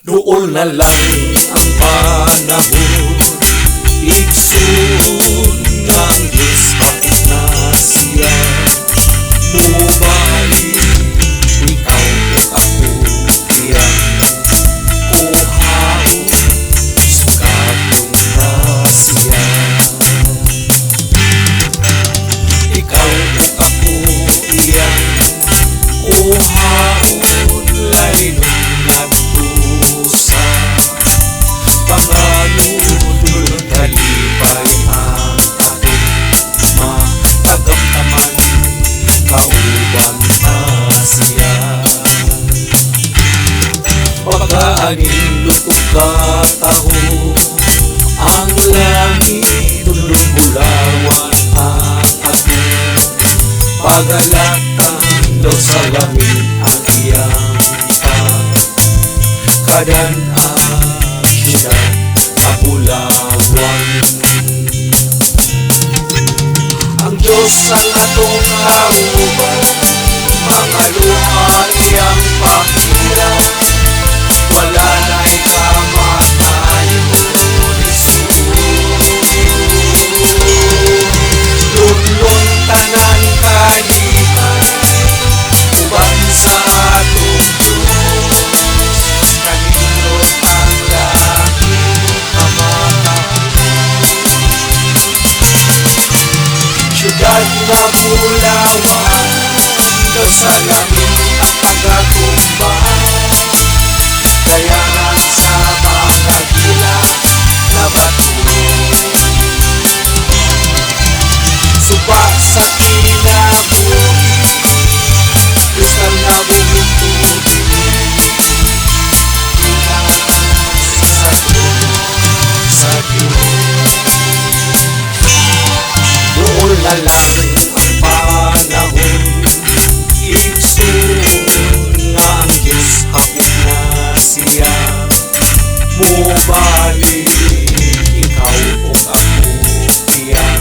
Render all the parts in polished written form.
Doon na lang ang panahon, igsoon ng Diyos kapit na siya. Mubalik, ikaw o ako, iyan kuhaon, sugatong na siya. Ikaw o ako, iyan kuhaon, laylong nagtusa. Pangalulong talipay ang ating matagamdaman, kauban na siya. Pagkaaning lutong katahon, ang langit tulong bulawan ang ating pagalatang daw sa langit ang iyang pagkadanaan siya kapulawan. Ang Diyos ang atong kauban, mga luha iyang pakita, wala na'y kamatayon, Lulong tanan kalihan, uban sa atong Diyos, kanindot ang langit kamatayon. Siyudad na bulawan, daw sa langit ang pagkakumbang, dayanan sa mga gila na bato. Suba sa kinabuhi, kristal na buong tubig, inas sa trono sa Diyos. Doon na lang ang panahon, igsoon nga ang Diyos hapit na siya. Mubalik, ikaw o ako, iyan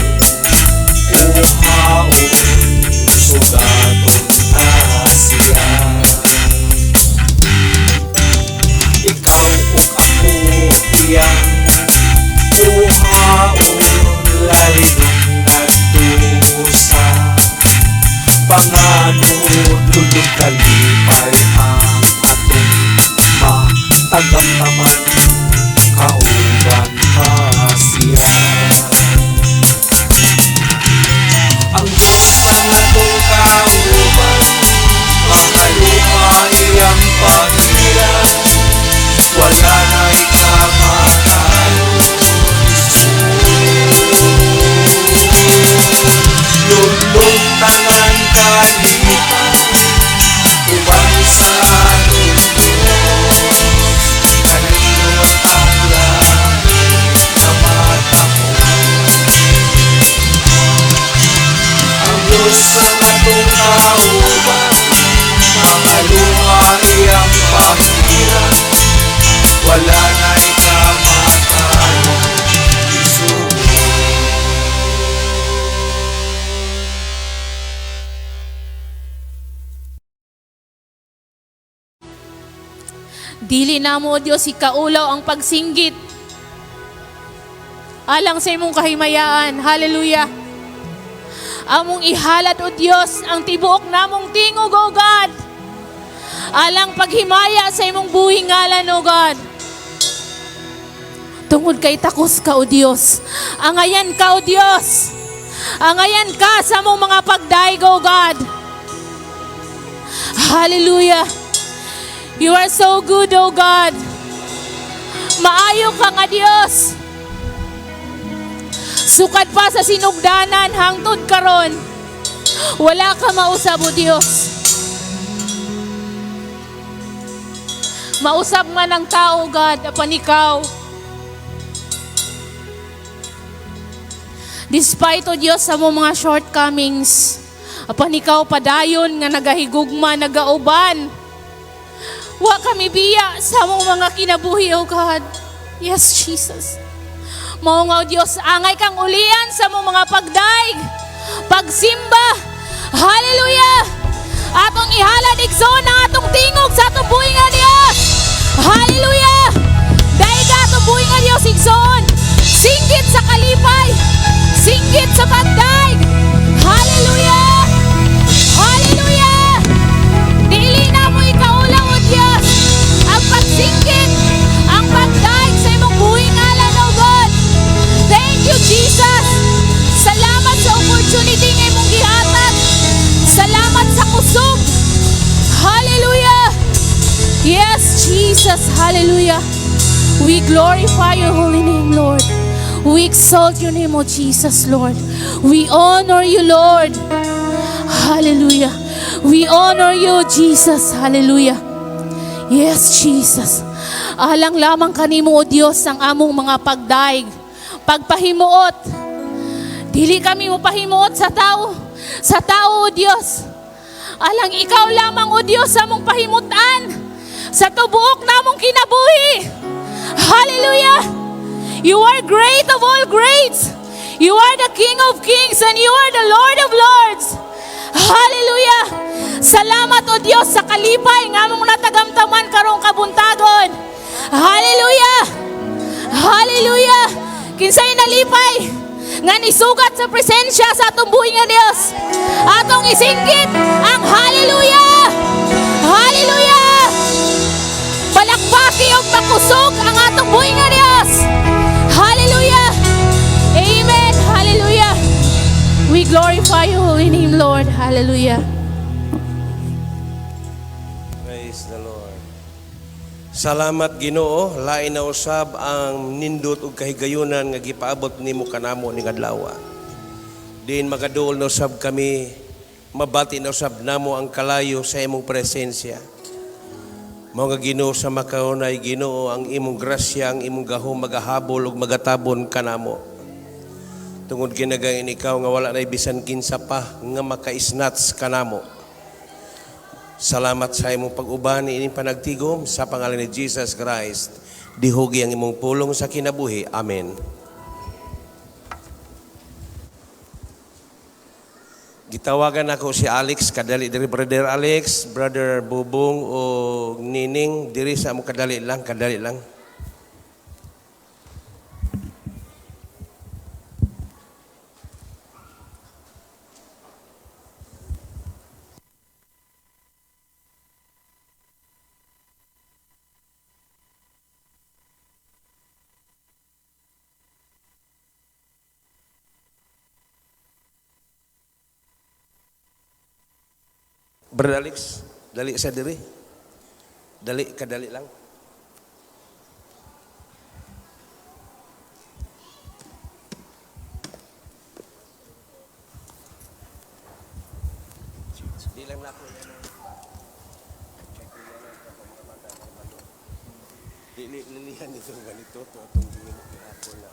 kuhaon, sugaton na siya. Ikaw o ako, iyan kuhaon, laylong nagtusa. Panganod, lulong kalipay ang atong matagamdaman, kauban pa siya. Ang Diyos ang atong kauban, mga luha iyang pagilan, wala na'y kamatayon. Lulong tanan kalihan, uban sa atong Diyos, kanindot ang langit kamatayon. Ang Diyos ang atong kauban, mga luha iyang pagilan, wala na'y kamatayon. Dili na mo, Diyos, ikaulaw ang pagsinggit alang sa imong kahimayaan. Hallelujah. Among ihalat, O Diyos, ang tibuok namong tingog, O God, alang paghimaya sa imong buhing ngalan, O God. Tungod kay takos ka, O Diyos. Angayan ka, O Diyos. Angayan ka sa among mga pagdaig, O God. Hallelujah. You are so good, O God. Maayo ka nga, Diyos. Sukad pa sa sinugdanan hangtod karon, wala ka mausab, O Diyos. Mausab man ang tao, God, apan ikaw. Despite, O Diyos, sa mong mga shortcomings, apan ikaw padayon nga nagahigugma, nagauban. Wa kami biya sa mong mga kinabuhi, O God. Yes, Jesus. Mao nga, O Diyos, angay kang ulian sa mong mga pagdaig, pagsimba. Hallelujah! Atong ihalad igsoon ang atong tingog sa atong Jesus. Hallelujah. We glorify your holy name, Lord. We exalt your name, O Jesus, Lord. We honor you, Lord. Hallelujah. We honor you, Jesus. Hallelujah. Yes, Jesus. Alang lamang kanimo, O Dios, ang among mga pagdaig, pagpahimuot. Dili kami mo pahimuot sa tao. Sa tao, O Dios. Alang ikaw lamang, O Dios, among pahimutan. Sa tubuok namong kinabuhi. Hallelujah! You are great of all greats. You are the King of kings and you are the Lord of lords. Hallelujah! Salamat, O Dios, sa kalipay nga mong natagamtaman karong kabuntagon. Hallelujah! Hallelujah! Kinsay nalipay nga nisugat sa presensya sa atong buhi nga Dios. Atong isingkit ang hallelujah! Hallelujah! Palakpaki o makusog ang atong buhi nga Dios. Hallelujah! Amen! Hallelujah! We glorify your holy name, Lord. Hallelujah! Praise the Lord. Salamat Ginoo, lain na usab ang nindot ug kahigayunan nga gipaabot nimo kanamo ning adlaw. Din magaduol na usab kami, mabati na usab namo ang kalayo sa imong presensya. Mao nga Ginoo sa makaunay, Ginoo ang imong grasya, ang imong gahom magahabol ug magatabon kanamo. Tungod ginagayon ikaw nga wala na bisan kinsa pa nga makaisnats kanamo. Salamat sa imong pag-uban ining panagtigom sa pangalan ni Jesus Christ. Dihugi ang imong pulong sa kinabuhi. Amen. Gitawagan ako si Alex, kadali diri Brother Alex, Brother Bubong o Nining, diri sa among kadali lang. Brother Alex, dali sa diri. Kadali lang. Di lang na ako. Lilihan nito ganito to atong tingin ko na.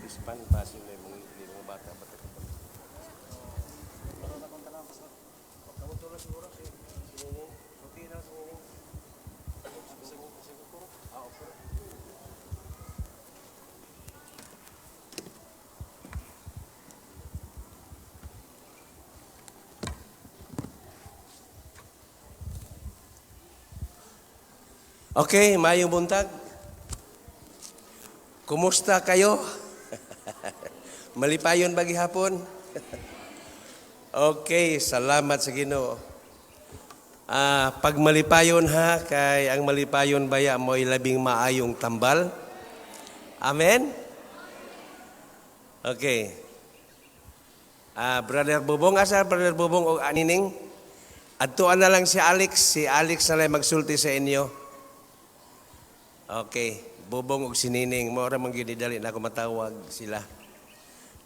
Ispan pasin na mga bata. Okay, mayong buntag. Kumusta kayo? Malipayon ba gihapon? Okay, salamat sa Ginoo. Pag malipayon ha, kay ang malipayon baya mo'y labing maayong tambal. Amen? Okay. Brother Bubong, asa Brother Bubong o Anining? Adtuan na lang si Alex. Si Alex na lang magsulti sa inyo. Okay, Bubong og Sinining, mo ra man gyud dali na ako matawag sila.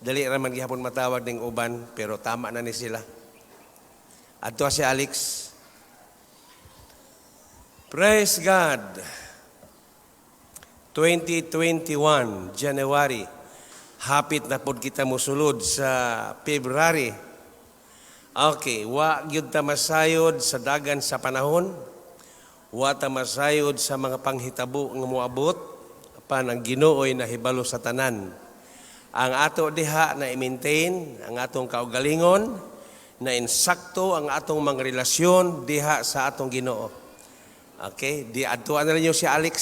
Dali ra man gihapon matawag ning uban, pero tama na ni sila. Adto si Alex. Praise God. 2021 January. Hapit na pod kita mosulod sa February. Okay, wa gyud ta masayod sa dagan sa panahon. Wata masayod sa mga panghitabo nga moabot apan ang Ginoo'y nahibalo sa tanan. Ang ato diha na i-maintain ang atong kaugalingon, na insakto ang atong mga relasyon diha sa atong Ginoo. Okay, di adtuan na ninyo si Alex.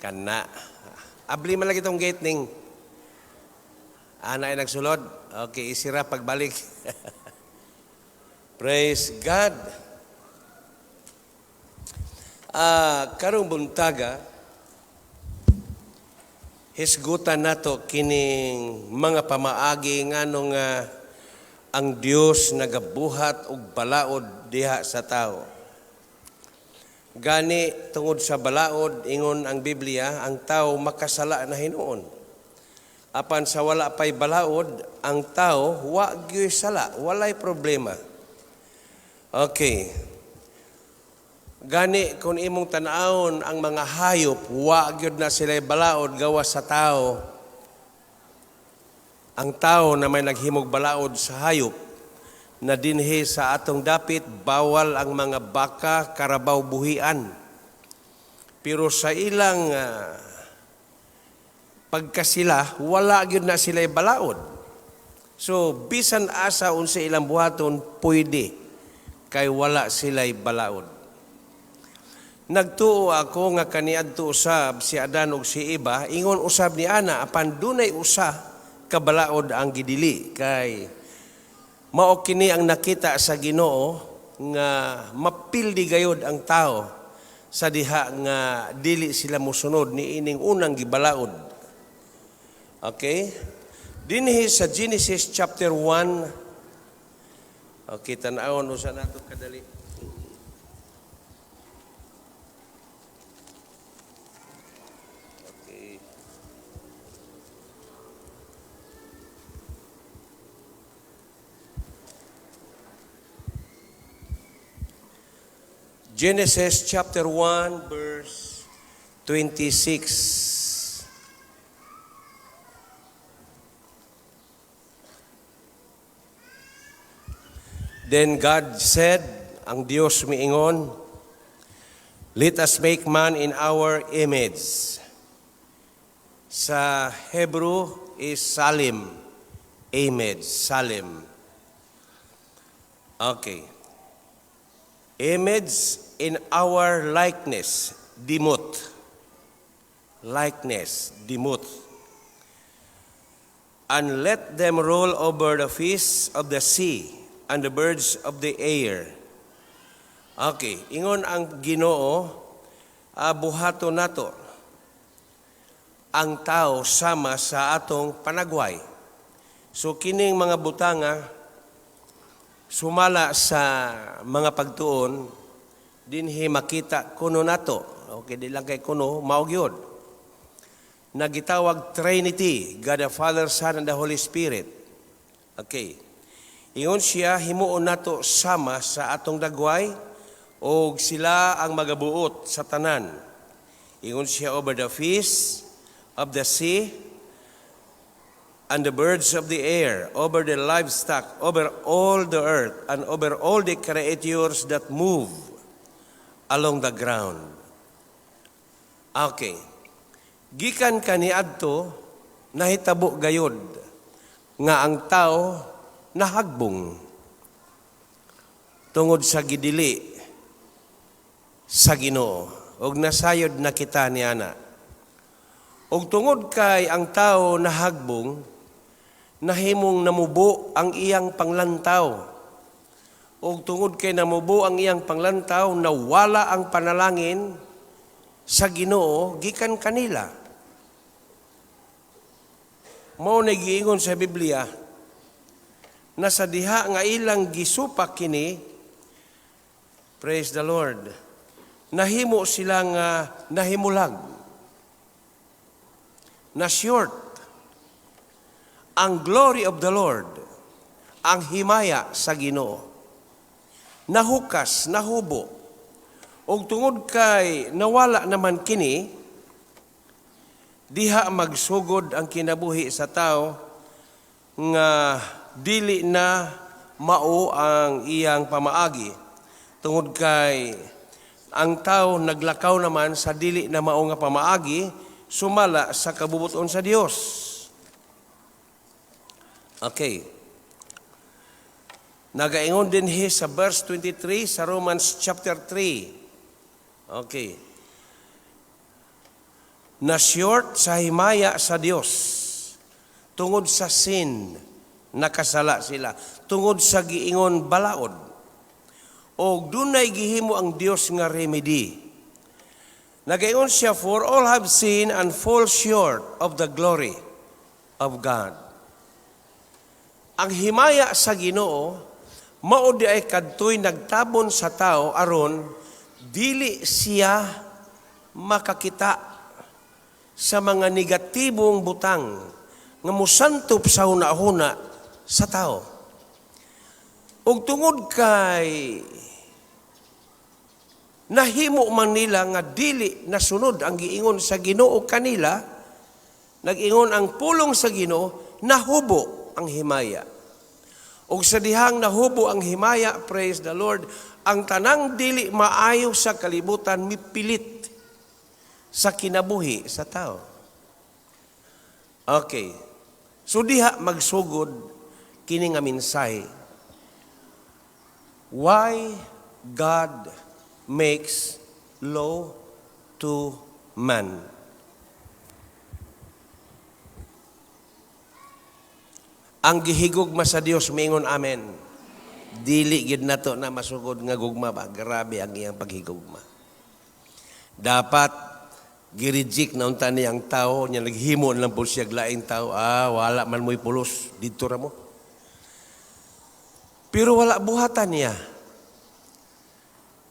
Kana. Abli man lagi itong gate ning. Ana ay nagsulod. Okay, isira pagbalik. Praise God. Karong buntaga, hisgutan nato kining mga pamaagi nganong ang Dios nagabuhat og balaod diha sa tao. Gani tungod sa balaod, ingon ang Biblia, ang tao makasala na hinuon. Apan sa wala pay balaod, ang tao wa gyud sala, walay problema. Okay. Gani kung imong tan-awon ang mga hayop, wa gyud na sila balaod gawa sa tao. Ang tao na may naghimog balaod sa hayop, na dinhi sa atong dapit, bawal ang mga baka, karabaw, buhian. Pero sa ilang pagkasila, wala gyud na sila balaod. So, bisan asa unsa ilang buhaton, pwede, kay wala sila balaod. Nagtuo ako nga kaniadto usab si Adan ug si Eva, ingon usab ni ana, apan dunay usa kabalaod ang gidili, kay mao kini ang nakita sa Ginoo nga mapildi gayod ang tao sa diha nga dili sila mosunod ni ining unang gibalaod. Okay? Dinhi sa Genesis chapter 1. Okay, tan-awon usa nato kadali. Okay. Genesis chapter 1 verse 26. Then God said, ang Diyos miingon, let us make man in our image. Sa Hebrew is Salim, image, Salim. Okay. Image in our likeness, dimut. Likeness, dimut. And let them roll over the fish of the sea and the birds of the air. Okay, ingon ang Ginoo, buhato nato ang tao sama sa atong panagway. So kining mga butanga sumala sa mga pagtuon, dinhi makita kuno nato. Okay, di lang kay kuno, mao gyud. Nagitawag Trinity, God the Father, Son, and the Holy Spirit. Okay. Ingon siya, himuon nato sama sa atong dagway, o sila ang magabuot sa tanan. Ingon siya over the fish of the sea, and the birds of the air, over the livestock, over all the earth, and over all the creatures that move along the ground. Okay. Gikan kaniadto, nahitabo gayod, nga ang tao nahagbong tungod sa gidili sa Ginoo, og nasayod na kita niana. Og tungod kay ang tao nahagbong, nahimong namubo ang iyang panglantaw. Og tungod kay namubo ang iyang panglantaw, nawala ang panalangin sa Ginoo gikan kanila. Mao na giingon sa Biblia, na sa diha nga ilang gisupak kini, praise the Lord, nahimo sila nga nahimulag, na short ang glory of the Lord, ang himaya sa Ginoo, nahukas, nahubo, og tungod kay nawala naman kini, diha magsugod ang kinabuhi sa tao nga dili na mao ang iyang pamaagi. Tungod kay ang tao naglakaw naman sa dili na mao nga pamaagi, sumala sa kabubuton sa Dios. Okay. Nagaingon din sa verse 23 sa Romans chapter 3. Okay. Na short sa himaya sa Dios tungod sa sin, nakasala sila tungod sa giingon balaod, og dunay gihimo ang Dios nga remedy. Nagaingon siya, for all have sinned and fall short of the glory of God. Ang himaya sa Ginoo mao di ay kadtoy nagtabon sa tao aron dili siya makakita sa mga negatibong butang nga musantop sa hunahuna sa tao. Ug tungod kay nahimo man nila nga dili nasunod ang giingon sa Ginoo kanila, nag-ingon ang pulong sa Ginoo, nahubo ang himaya. Ug sa dihang nahubo ang himaya, praise the Lord, ang tanang dili maayo sa kalibutan mipilit sa kinabuhi sa tao. Okay. So diha magsugod kini nga mensahe. Why God makes law to man. Ang gihigugma sa Dios mingon amen. Dili gid nato na masugod nga gugma ba. Grabe ang iyang paghigugma. Dapat gireject na unta niyang tao nya naghimo lang po siya laing tao. Wala man mo'y pulos dito ra mo. Pero wala buhatan niya.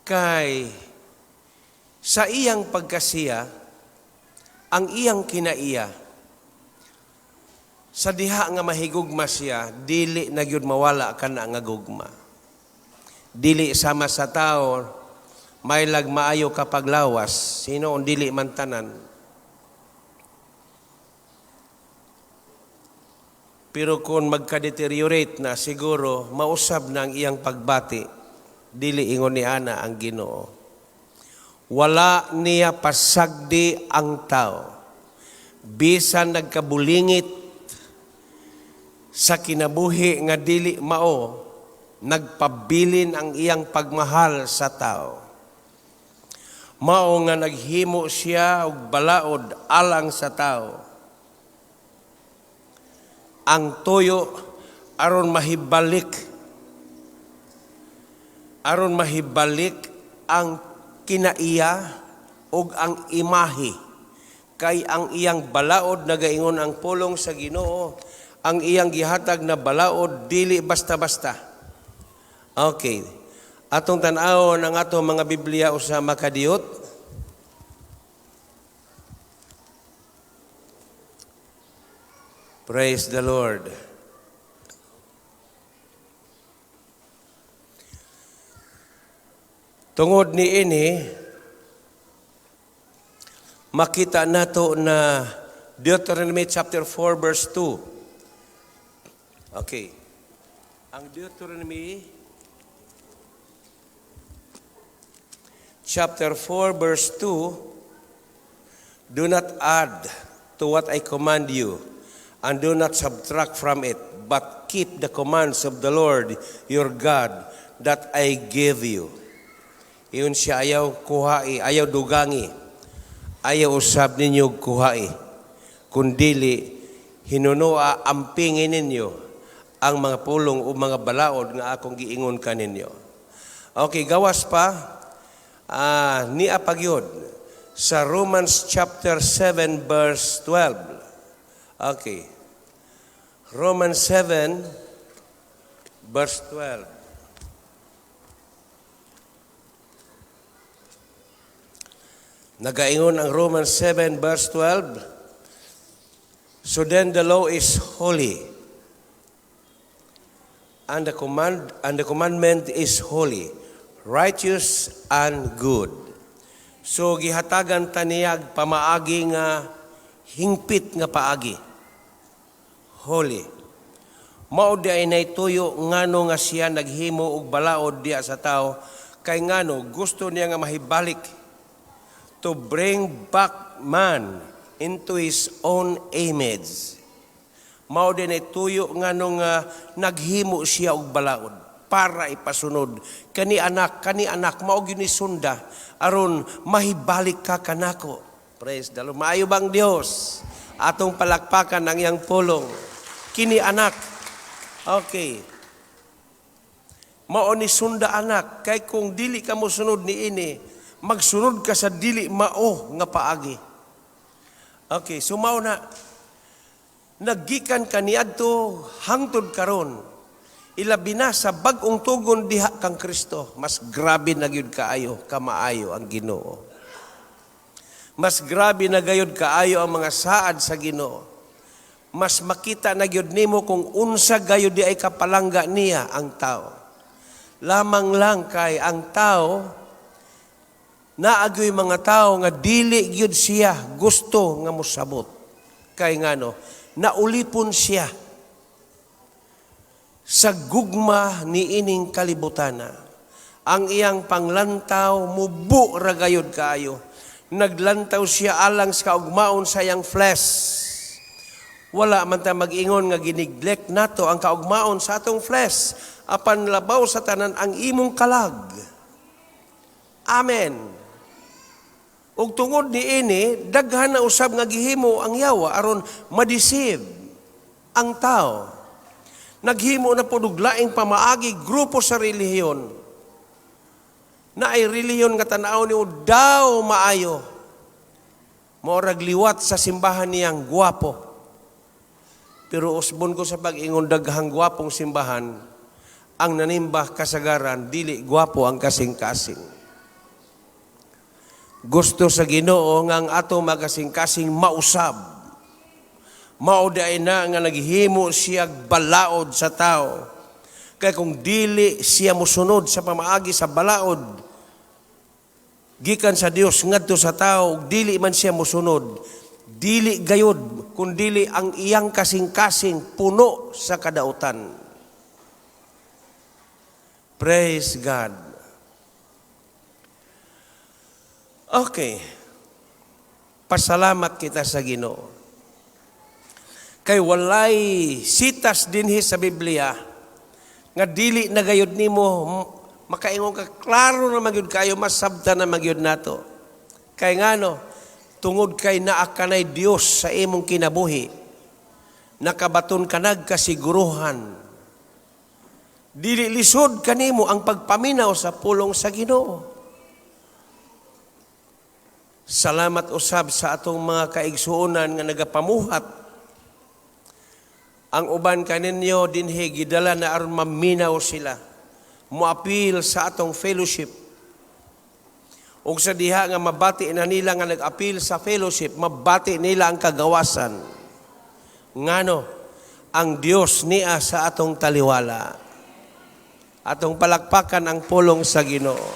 Kay sa iyang pagkasiya, ang iyang kinaiya, sa diha nga mahigugma siya, dili na gyud mawala kana nga gugma. Dili sama sa tao, may lag maayo kapag lawas, sino ang dili man tanan. Pero kung magka-deteriorate na, siguro mausab na ang iyang pagbati, dili ingon ni ana ang Ginoo. Wala niya pasagdi ang tao. Bisan nagkabulingit sa kinabuhi nga dili mao, nagpabilin ang iyang pagmahal sa tao. Mao nga naghimo siya og balaod alang sa tao. Ang toyo aron mahibalik ang kinaiya ug ang imahe. Kay ang iyang balaod nagaingon ang pulong sa Ginoo, ang iyang gihatag na balaod dili basta-basta. Okay. Atong tan-awon ang atong mga Biblia usa makadiyot. Praise the Lord. Tungod ni ini, makita nato na Deuteronomy chapter 4 verse 2. Okay. Ang Deuteronomy chapter 4 verse 2, do not add to what I command you, and do not subtract from it, but keep the commands of the Lord your God that I give you. Iyon siya ayaw kuhai, ayaw dugangi, ayaw usab ninyo kuhai. Kundili, hinunua ampingin ninyo ang mga pulong o mga balaod nga akong giingon kaninyo. Okay, gawas pa, ni apagyod sa Romans chapter 7 verse 12. Okay. Romans 7 verse 12. Nagaingon ang Romans 7 verse 12. So then the law is holy, and the commandment is holy, righteous and good. So gihatagan taniyag pamaagi nga hingpit nga paagi. Holy. Mao di ay naituyo ngano nga siya naghimo og balaod diya sa tao, kay ngano gusto niya nga mahibalik, to bring back man into his own image. Mao di naituyo ngano nga naghimo siya og balaod para ipasunod kani anak mao ginisunda aron mahibalik ka kanako. Praise the Lord. Maayo bang Dios? Atong palakpakan ang iyang pulong. Kini anak. Okay. Mao ni sunda anak. Kay kung dili ka mo sunod ni ini, magsunod ka sa dili mao nga paagi. Okay, so mao na. Naggikan kaniadto hangtod karon. Ilabi na sa bag-ong tugon diha kang Kristo, mas grabe na gyud kaayo, kamaayo ang Ginoo. Mas grabe na gayud kaayo ang mga saad sa Ginoo. Mas makita na gyud nimo kung unsa gayud di ay kapalangga niya ang tao. Lamang lang kay ang tao, naagyoy mga tao nga dili gyud siya gusto nga mosabot. Kay ngano, naulipon siya sa gugma ni ining kalibutana. Ang iyang panglantaw mubo ra gayud kaayo. Naglantaw siya alang sa kaugmaon sa iyang flesh. Wala man ta mag-ingon nga giniglect nato ang kaugmaon sa atong flesh. Apan labaw sa tanan ang imong kalag. Amen. Ug tungod niini, daghan na usab nga gihimo ang yawa aron ma-deceive ang tao. Naghimo na po laing pamaagi grupo sa relihiyon. Na ay relihiyon nga tanaw niyo daw maayo. Maurag liwat sa simbahan niyang guwapo. Pero usbon ko sa pag-ingon daghang guwapong simbahan, ang nanimbah kasagaran, dili guwapo ang kasing-kasing. Gusto sa Ginoo nga ang ato magasing-kasing mausab. Mauday na nga naghihimo siya balaod sa tao. Kaya kung dili siya musunod sa pamaagi sa balaod, gikan sa Dios ngadto sa tao, dili man siya musunod, dili gayud, kung dili ang iyang kasing-kasing puno sa kadautan. Praise God. Okay. Pasalamat kita sa Ginoo. Kay walay sitas dinhi sa Biblia nga dili na gayud nimo makaingon ka klaro na magyud kayo masabta na magyud nato. Kay ngano tungod kay naa kanay Dios sa imong kinabuhi. Nakabaton kanag kasiguruhan. Dili lisod kanimo ang pagpaminaw sa pulong sa Ginoo. Salamat usab sa atong mga kaigsuonan nga nagapamuhat. Ang uban kaninyo dinhi gidala na aron maminaw sila. Moapil sa atong fellowship. Ug sa diha nga mabati na nila nga nag-apil sa fellowship, mabati nila ang kagawasan. Ngano, ang Dios niya sa atong taliwala. Atong palakpakan ang pulong sa Ginoo.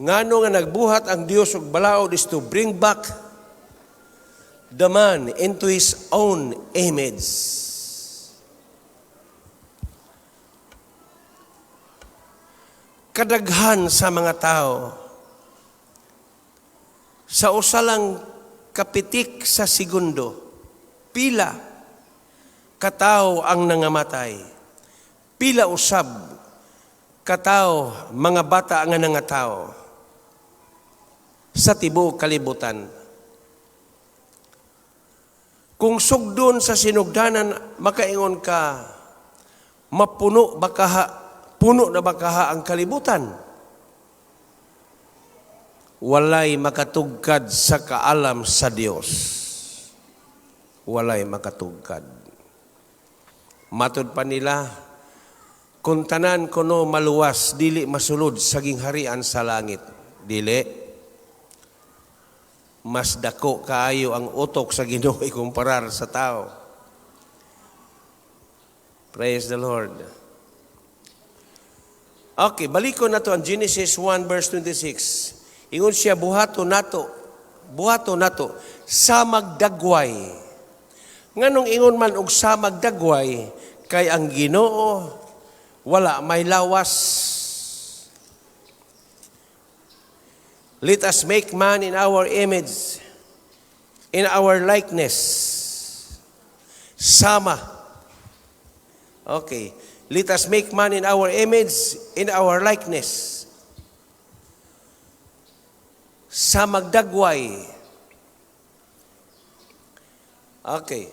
Ngano nga nagbuhat ang Dios og balaod is to bring back the man into his own image. Kadaghan sa mga tao sa usalang kapitik sa segundo, pila katao ang nangamatay. Pila usab katao mga bata nga nangatao sa tibuok kalibutan. Kung sugdon sa sinugdanan, makaingon ka, mapuno bakaha, puno na bakaha ang kalibutan. Walay makatugkad sa kaalam sa Dios. Walay makatugkad. Matod pa nila, kung tanan kuno maluwas, dili masulod saging harian sa langit. Dili. Mas dako kaayo ang utok sa Ginoo ikumparar sa tao. Praise the Lord. Okay, balikon nato ang Genesis 1 verse 26. Ingon siya, buhato nato, sa magdagway. Nganong ingon man og sa magdagway, kay ang Ginoo wala may lawas. Let us make man in our image, in our likeness. Sama. Okay. Let us make man in our image, in our likeness. Sa magdagway. Okay.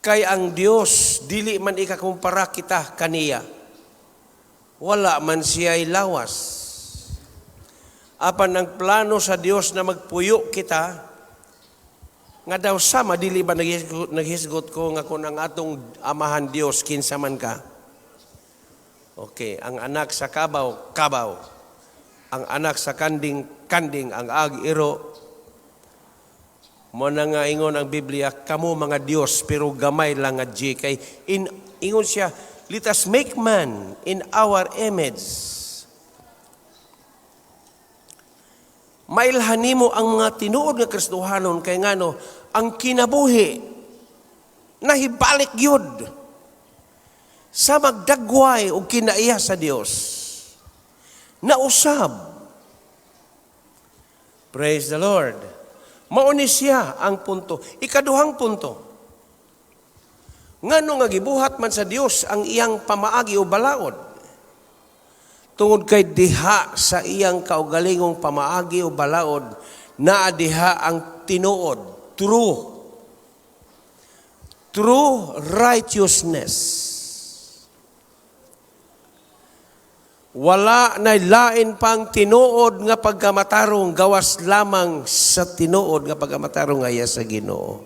Kay ang Dios, dili man ikakumpara kita kaniya. Wala man siya'y lawas. Apan ang plano sa Dios na magpuyo kita, Nga daw sama, dili ba naghisgot ko nga kung ang atong amahan Dios kinsa man ka? Okay, ang anak sa kabaw, kabaw. Ang anak sa kanding, kanding. Ang ag-iro. Mo na nga ingon ang Biblia, kamo mga Dios, pero gamay lang nga G. Kay ingon siya, let us make man in our image. Mailhan nimo ang mga tinuod nga Kristohanon kay ngano ang kinabuhi nahibalik gyud sa magdagway o kinaiya sa Dios. Nausab. Praise the Lord. Mauni siya ang punto. Ikaduhang punto. Ngano nga gibuhat man sa Dios ang iyang pamaagi o balaod. Tungod kay diha sa iyang kaugalingong pamaagi o balaod, naa diha ang tinuod, true righteousness. Wala na lain pang tinuod nga pagkamatarong gawas lamang sa tinuod nga pagkamatarong aya sa Ginoo.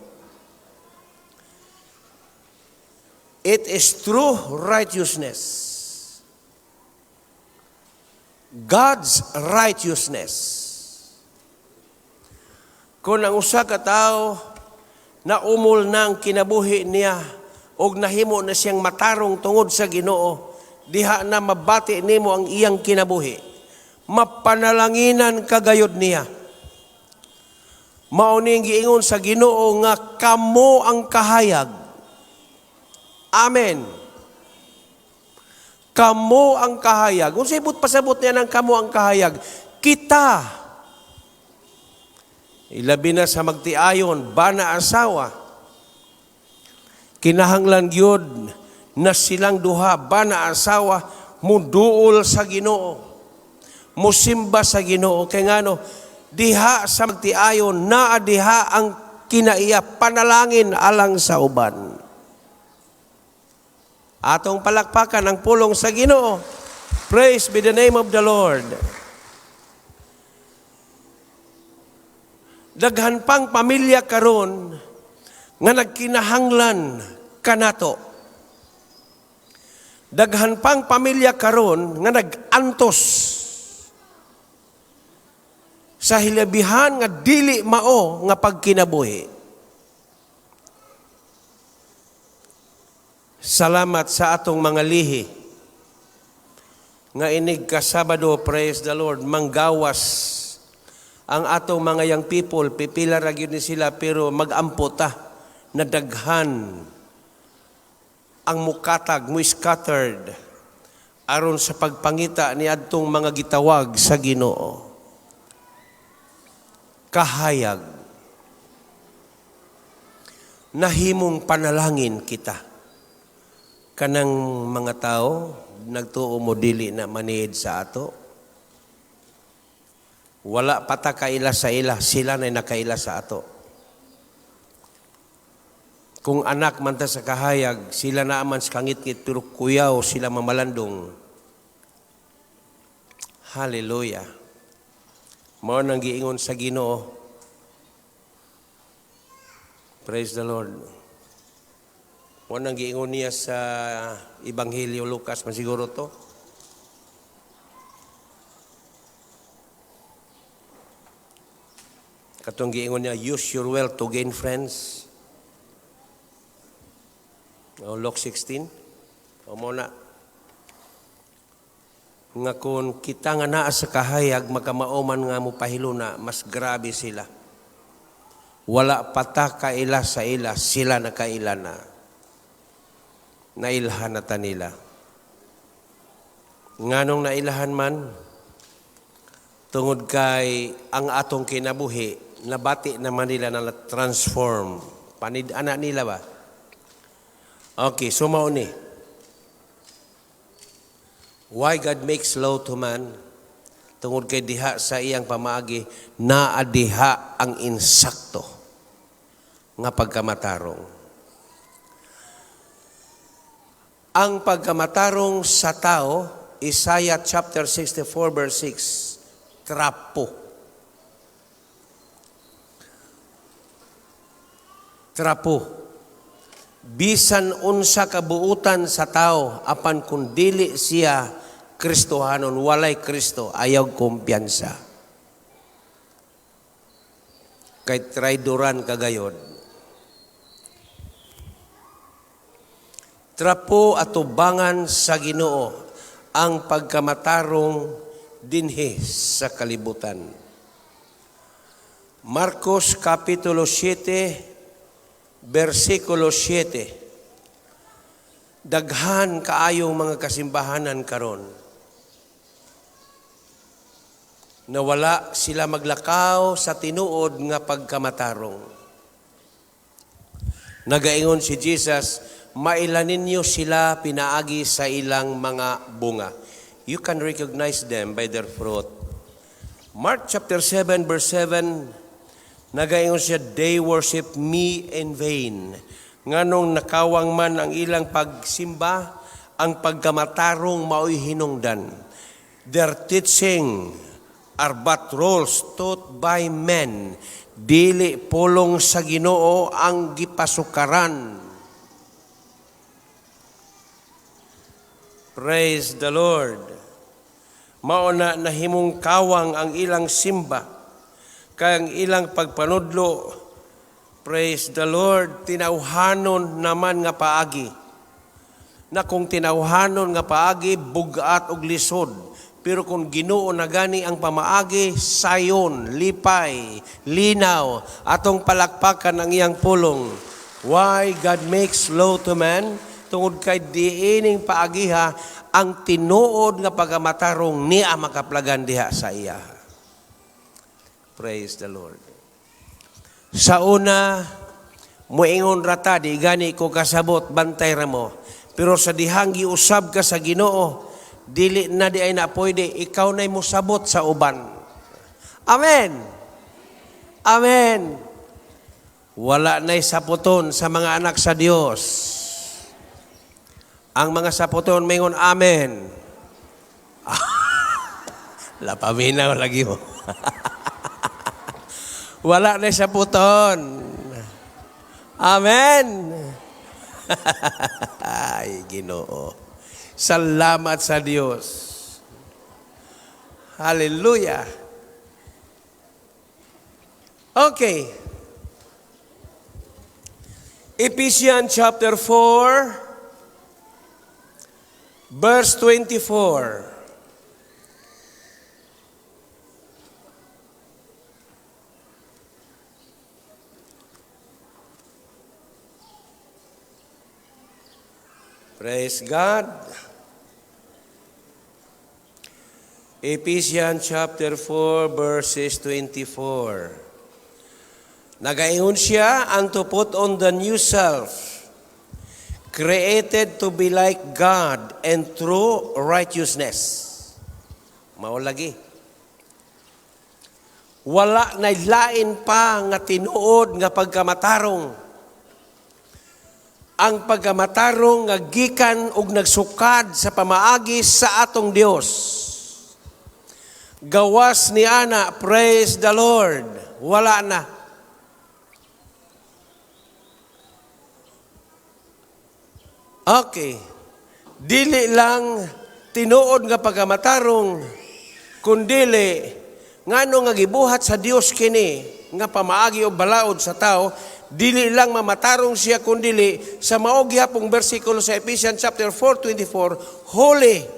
It is true righteousness. God's righteousness. Kung ang usa ka tao na umol na ang kinabuhi niya og nahimo na siyang matarong tungod sa Ginoo, diha na mabati nimo ang iyang kinabuhi. Mapanalanginan kagayod niya. Mao ning giingon sa Ginoo nga kamo ang kahayag. Amen. Kamo ang kahayag. Kung sibot pasabot niya ng kamo ang kahayag, kita. Ilabi na sa magtiayon, bana asawa. Kinahanglan gyud na silang duha, bana asawa, muduol sa Ginoo. Musimba sa Ginoo. Kaya ngano, diha sa magtiayon, naa diha ang kinaiya, panalangin alang sa uban. Atong palakpakan ang pulong sa Ginoo. Praise be the name of the Lord. Daghan pang pamilya karon nga nagkinahanglan kanato. Daghan pang pamilya karon nga nagantos sa hilabihan nga dili mao nga pagkinabuhi. Salamat sa atong mga lihi nga inig ka Sabado, praise the Lord, manggawas ang atong mga young people, pipila ra gyud ni sila pero magamputa na daghan ang mukatag, mo scattered aron sa pagpangita ni adtong mga gitawag sa Ginoo. Kahayag. Nahimong panalangin kita. Kanang mga tao, nagtuo mo dili na maniid sa ato. Wala pata kaila sa ila, sila na nakaila sa ato. Kung anak man ta sa kahayag, sila na aman sa kangit-ngit, pero kuyaw sila mamalandong. Hallelujah. Mao nang giingon sa Ginoo. Praise the Lord. Nang giingon niya sa Ebanghelyo Lucas, man siguro to. Katong giingon niya, use your wealth to gain friends. Luke 16. O muna. Nga kung kita nga naa sa kahayag, makamauman nga mo pahiluna, mas grabe sila. Wala pata kaila sa ila, sila na kaila na. Nailhan na nila. Nganong nailahan man, tungod kay ang atong kinabuhi, nabati naman nila na transform. Panid-ana nila ba? Okay, so mauni. Why God makes slow to man? Tungod kay diha sa iyang pamaagi, naadiha ang insakto nga pagkamatarong. Ang pagkamatarong sa tao, Isaiah chapter 64 verse 6, trapo. trapo. Bisan unsa kabuutan sa tao, apan kung dili siya Kristohanon, walay Kristo, ayaw kumpiyansa. Kay traidoran kagayod. Trapo at tubangan sa Ginoo ang pagkamatarong dinhi sa kalibutan. Marcos Kapitulo 7, versikulo 7. Daghan kaayong mga kasimbahanan karon. Nawala sila maglakaw sa tinuod nga pagkamatarong. Nagaingon si Jesus, mailan ninyo sila pinaagi sa ilang mga bunga. You can recognize them by their fruit. Mark chapter 7 verse 7, nagaingon siya, they worship me in vain. Nganong nakawang man ang ilang pagsimba, ang pagkamatarong mao'y hinungdan. Their teaching are but rules taught by men. Dili pulong sa Ginoo ang gipasukaran. Praise the Lord. Mauna nahimong kawang ang ilang simba, kaya ang ilang pagpanudlo, praise the Lord, tinawhanon naman nga paagi. Na kung tinawhanon nga paagi, bugat og lisod. Pero kung Ginoo na gani ang pamaagi, sayon, lipay, linaw, atong palakpakan ang iyang pulong. Why God makes slow to man? Tungod kay diining paagiha, ang tinuod nga pagamatarong niya makaplagan diha sa iya. Praise the Lord. Sa una, muingon rata, di gani ko kasabot, bantay ra mo. Pero sa dihang giusab ka sa Ginoo, dili na di ay na pwede, ikaw na'y musabot sa uban. Amen. Amen. Wala na'y saputon sa mga anak sa Diyos. Ang mga saputon mingon amen. Lapaminaw lagi mo. Wala na'y saputon. Amen. Ay, Ginoo. Salamat sa Diyos. Hallelujah. Okay. Ephesians chapter 4, verse 24. Praise God. Ephesians chapter 4 verses 24. Nagaingon siya ang to put on the new self, created to be like God and true righteousness. Mao lagi. Wala na lain pa nga tinuod nga pagkamatarong. Ang pagkamatarong nga gikan ug nagsukad sa pamaagi sa atong Dios. Gawas ni ana, praise the Lord. Wala na. Okay. Dili lang tinuod nga pagkamatarong, kundili ngano nga gibuhat sa Dios kini nga pamaagi o balaod sa tao. Dili lang mamatarong siya, kundili sa maog gyapong bersikulo sa Ephesians chapter 4:24, holy.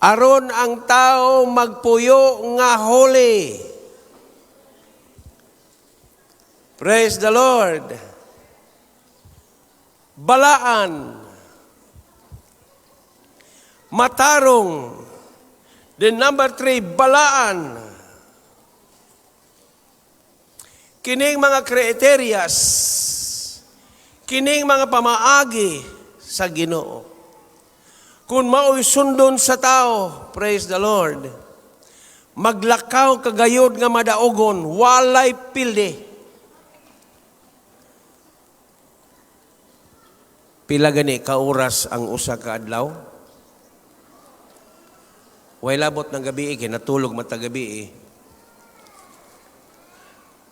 Aron ang tao magpuyo nga holy. Praise the Lord. Balaan. Matarong. Then number 3, balaan. Kining mga kriterias, kining mga pamaagi sa Ginoo. Kung mao'y sundon sa tao, praise the Lord, maglakaw kagayod nga madaogon, walay pilde. Pila gani ka oras ang usa ka adlaw? Way labot ng gabi, kinatulog matagabi.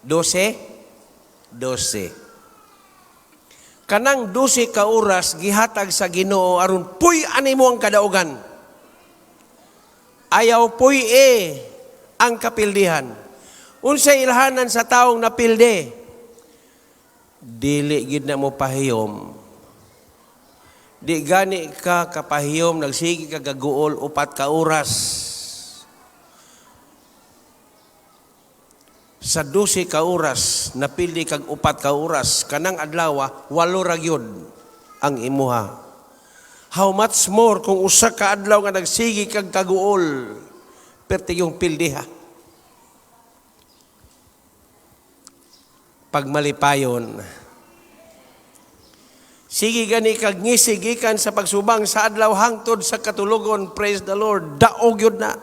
12? 12. Kanang 12 ka oras gihatag sa Ginoo aron puy-ani mo ang kadaugan. Ayaw puy ang kapildihan. Unsay ilhanan sa taong napilde? Dili gid na mo pahiyom. Di gani ka kapahiyom, nagsigi ka gaguol 4 ka oras. Sa 12 ka oras, napildi kag 4 ka oras, kanang adlaw, 8 ra gyud ang imuha. How much more kung usa ka adlaw nga nagsigi kag kaguol, perti yung pildiha. Pag malipayon, sige gani kag ngisigikan sa pagsubang sa adlaw hangtod sa katulogon, praise the Lord, daog yun na.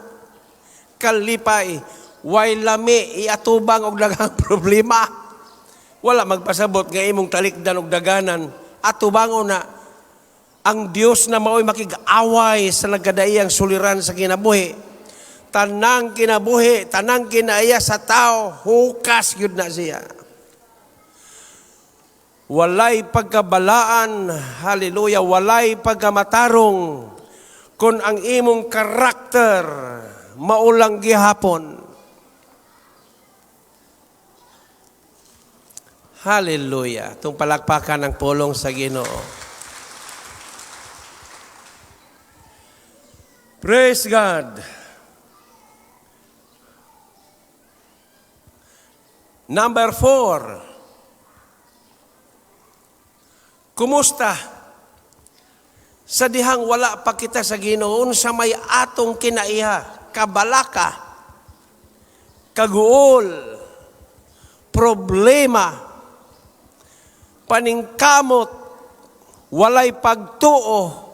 Kalipay, way lami, iatubang og daghang problema. Wala magpasabot nga imong talikdan og daganan, atubangon na. Ang Dios na mao'y makig-away sa nagkadaiyang suliran sa kinabuhi. Tanang kinabuhi, tanang kinaiya sa tao, hukas yun na siya. Walay pagkabalaan, hallelujah, walay pagkamatarong kung ang imong karakter maulang gihapon. Hallelujah. Itong palakpakan ng pulong sa Ginoo. Praise God. Number 4. Kumusta? Sa dihang wala pa kita sa Ginoo, sa may atong kinaiha, kabalaka, kaguol, problema, paningkamot, walay pagtuo.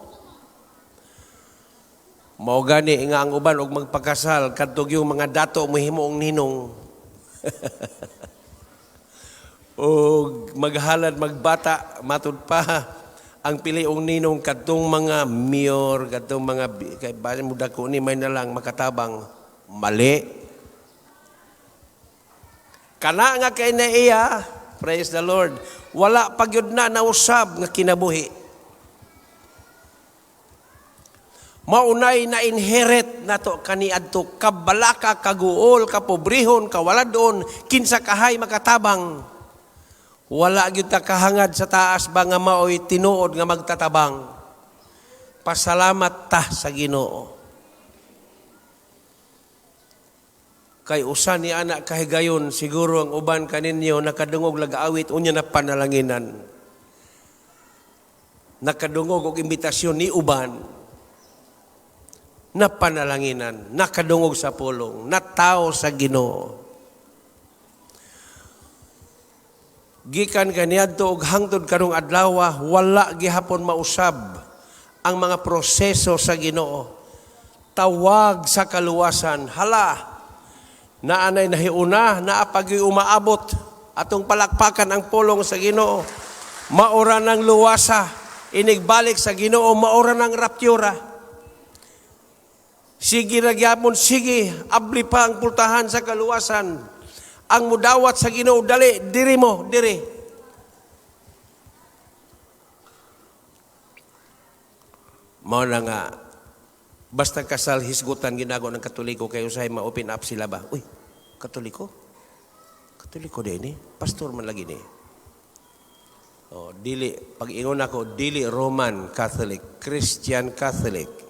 Mao gani nga ang uban og magpakasal kadtog yung mga dato mohimong ninong. O maghalad magbata matud pa ang piliong ninong kadtong mga mayor, kadtong mga kay base mo dako ni may na lang makatabang mali. Kana nga kay na iya, praise the Lord, wala pagyud na nausab nga kinabuhi. Maunay na inherit nato kaniadto kabalaka, kaguol, kapobrehon, kawaladon, kinsa kahay makatabang. Wala gyud ta kahangad sa taas ba nga maoy tinuod nga magtatabang. Pasalamat ta sa Ginoo. Kay usa ni anak kahigayon siguro ang uban kaninyo nakadungog lagaawit unya na panalanginan. Nakadungog og imbitasyon ni uban. Na panalanginan, nakadungog sa pulong, natao sa Ginoo. Gikan kaniadto og hangtod karong adlaw, wala gihapon mausab ang mga proseso sa Ginoo. Tawag sa kaluwasan, hala, naanay nahiuna, naapagi umaabot, atong palakpakan ang pulong sa Ginoo. Maura ng luwasa, inigbalik sa Ginoo, maura ng raptyura. Sige nagyapon, sige, abli pa ang pultahan sa kaluwasan. Ang mudawat sa Ginoo, dali, diri mo, diri. Mao na nga, basta kasal hisgutan ginago ng Katoliko, kayo sahay ma-open up sila ba? Uy, Katoliko? Katoliko din eh. Pastor man lagi ni. Oh, dili, pag ingon ako, dili Roman Catholic, Christian Catholic.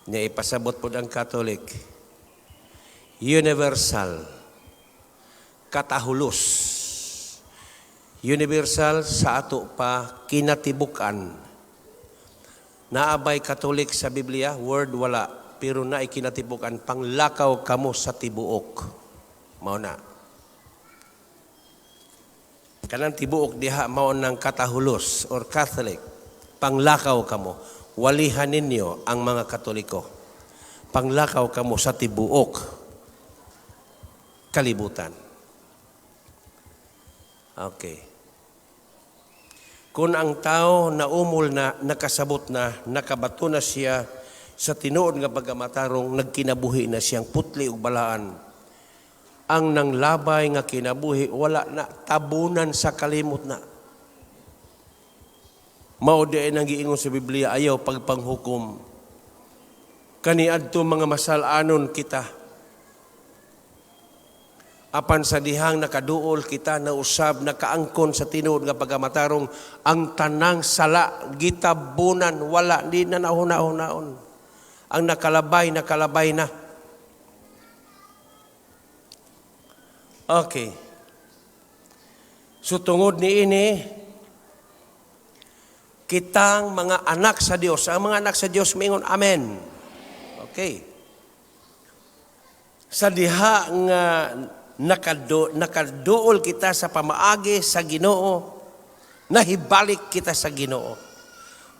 Niya ipasabot po ang Catholic, universal, katahulos, universal sa ato pa kinatibukan. Naabay Catholic sa Biblia, word wala, pero na ikinatibukan, panglakaw kamo sa tibuok. Mao na. Kanang tibuok diha mao ng katahulos or Catholic, panglakaw kamo. Walihan ninyo ang mga Katoliko. Panglakaw kamo sa tibuok kalibutan. Okay. Kung ang tao na umol na, nakasabot na, nakabato na siya sa tinuod nga pagamatarong, nagkinabuhi na siyang putli ug balaan. Ang nanglabay nga kinabuhi, wala na, tabunan sa kalimot na. Mao diay nang giingon sa Biblia, ayaw pagpanghukom. Kaniadto mga masalanon kita. Apan sa dihang nakaduol kita na usab nakaangkon sa tinuod nga pagamatarong ang tanang sala gitabunan wala di na nahuna-hunaon. Ang nakalabay na. Okay. So tungod ni ini kitang mga anak sa Dios. Ang mga anak sa Dios mingon amen. Okay. Sa diha nga nakaduol kita sa pamaagi sa Ginoo, nahibalik kita sa Ginoo.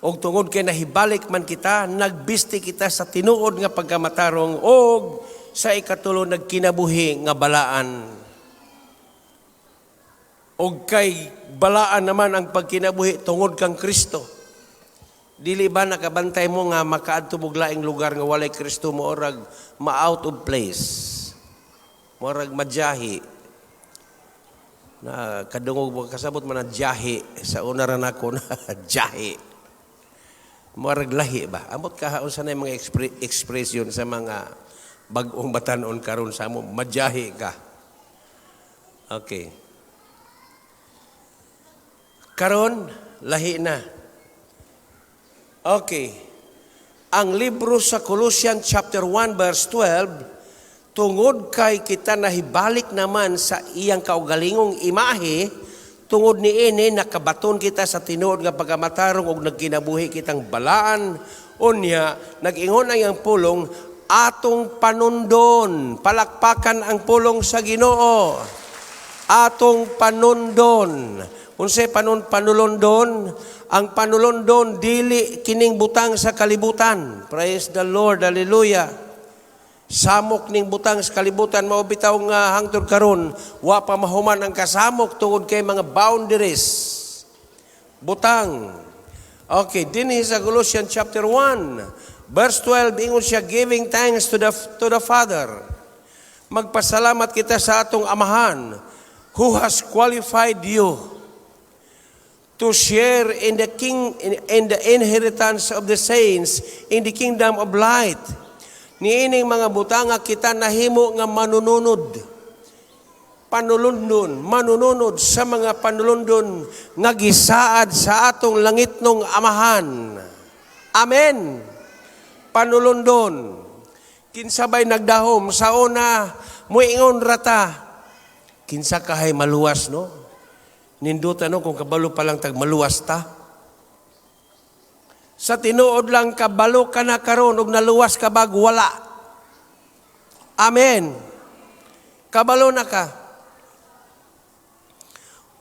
Og tungod kay nahibalik man kita, nagbisti kita sa tinuod nga pagkamatarong og sa ikatulo nagkinabuhi nga balaan. Og kay balaan naman ang pagkinabuhi tungod kang Kristo. Dili ba nakabantay mo nga makaadto og laing lugar nga walay Kristo mo orag ma-out of place. Morag madyahi. Na kadungog mo kasabot man na jahi sa una ra nako na jahi. Morag lahi ba? Amot kahaon sa mga expression sa mga bag-ong batanon karon sa mo madyahi ka. Okay. Karon lahi na. Okay. Ang libro sa Colossians chapter 1 verse 12, tungod kay kita nahibalik naman sa iyang kaugalingong imahe, tungod ni ini nakabaton kita sa tinuod nga pagamatarong og nagkinabuhi kitang balaan, unya nag-ingon ang iyang pulong atong panundon, palakpakan ang pulong sa Ginoo. Atong panundon. Unsay panulondon? Ang panulondon dili kining butang sa kalibutan. Praise the Lord, hallelujah. Samok ning butang sa kalibutan mao bitaw nga hangtod karon wa pa mahuman ang kasamok tungod kay mga boundaries. Butang. Okay, dinhi sa Colossians chapter 1, verse 12 ingon siya giving thanks to the Father. Magpasalamat kita sa atong Amahan who has qualified you to share in the inheritance of the saints in the kingdom of light. Niining mga butanga kita nahimo nga manununod. Panulundon, manununod sa mga panulundon nga gisaad sa atong langitnong Amahan. Amen. Panulundon. Kinsabay nagdahom sa una muingon rata. Kinsa kahay maluwas no? Ninduta no kung kabalo pa lang tag maluwas ta. Sa tinuod lang kabalo ka na karon og naluwas ka bag wala. Amen. Kabalo na ka.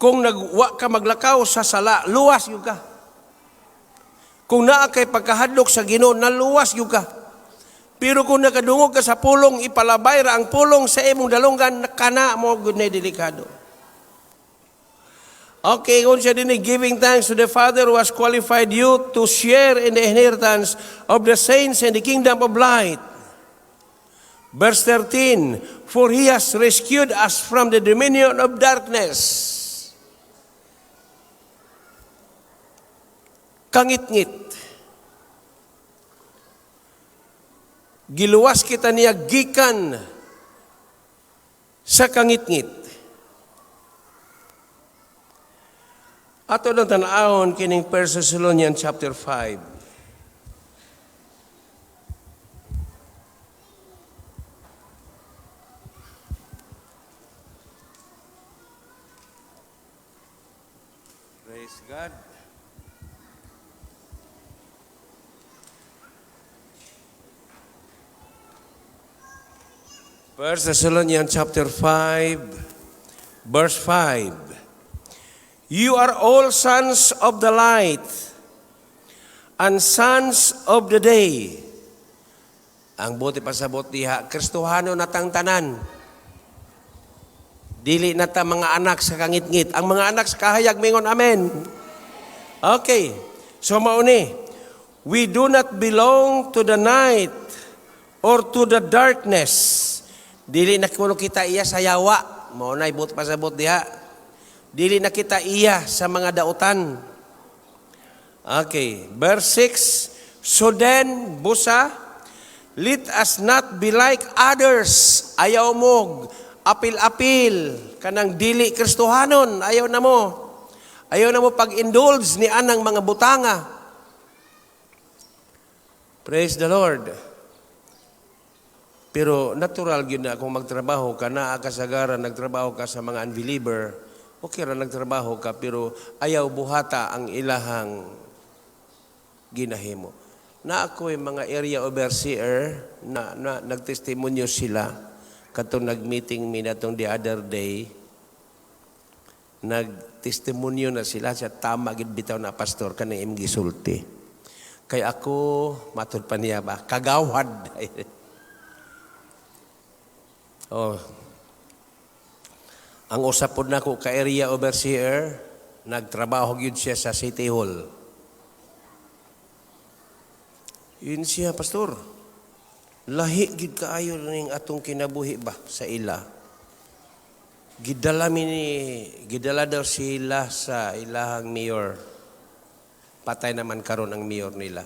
Kung nagwa ka maglakaw sa sala, luwas yung ka. Kung naa kay pagkahadlok sa Ginoo, naluwas yung ka. Pero kung nakadungog ka sa pulong, ipalabay ra ang pulong sa imong dalunggan, kana mo gud na delikado. Okay, kung siya din giving thanks to the Father who has qualified you to share in the inheritance of the saints in the kingdom of light. Verse 13, for He has rescued us from the dominion of darkness. Kangit-ngit. Giluwas kita niya gikan sa kangit-ngit. Ato lang tanahon kining 1 Thessalonians chapter 5. Praise God. First Thessalonians chapter 5, verse 5. You are all sons of the light and sons of the day. Ang buti pasabot diha, Kristohano natang tanan. Dili nata mga anak sa kangit-ngit. Ang mga anak sa kahayag mingon amen. Okay. So mauni, we do not belong to the night or to the darkness. Dili na kuno kita iya sa yawa. Maunay buti pasabot diha. Dili na kita iya sa mga dautan. Okay, verse 6. So then, busa, let us not be like others. Ayaw mo, apil-apil, kanang dili Kristohanon. Ayaw na mo. Ayaw na mo pag-indulge ni anang mga butanga. Praise the Lord. Pero natural yun na kung magtrabaho ka na kasagaran, nagtrabaho ka sa mga unbeliever, okay ra nagtrabaho ka, pero ayaw buhata ang ilahang ginahimo. Na ako yung mga area overseer na nagtestimonyo sila katong nag-meeting mi natong the other day. Nagtestimonyo na sila sa tama gid bitaw na pastor kanang imong gisulti. Kay ako matud pa niya ba kagawad. Oh. Ang usap pod nako ka area overseer, nagtrabaho gyud siya sa City Hall. Yun siya, pastor. Lahi gid kaayo ning atong kinabuhi ba sa ila. Gidala daw sila sa ilahang mayor. Patay naman karon ang mayor nila.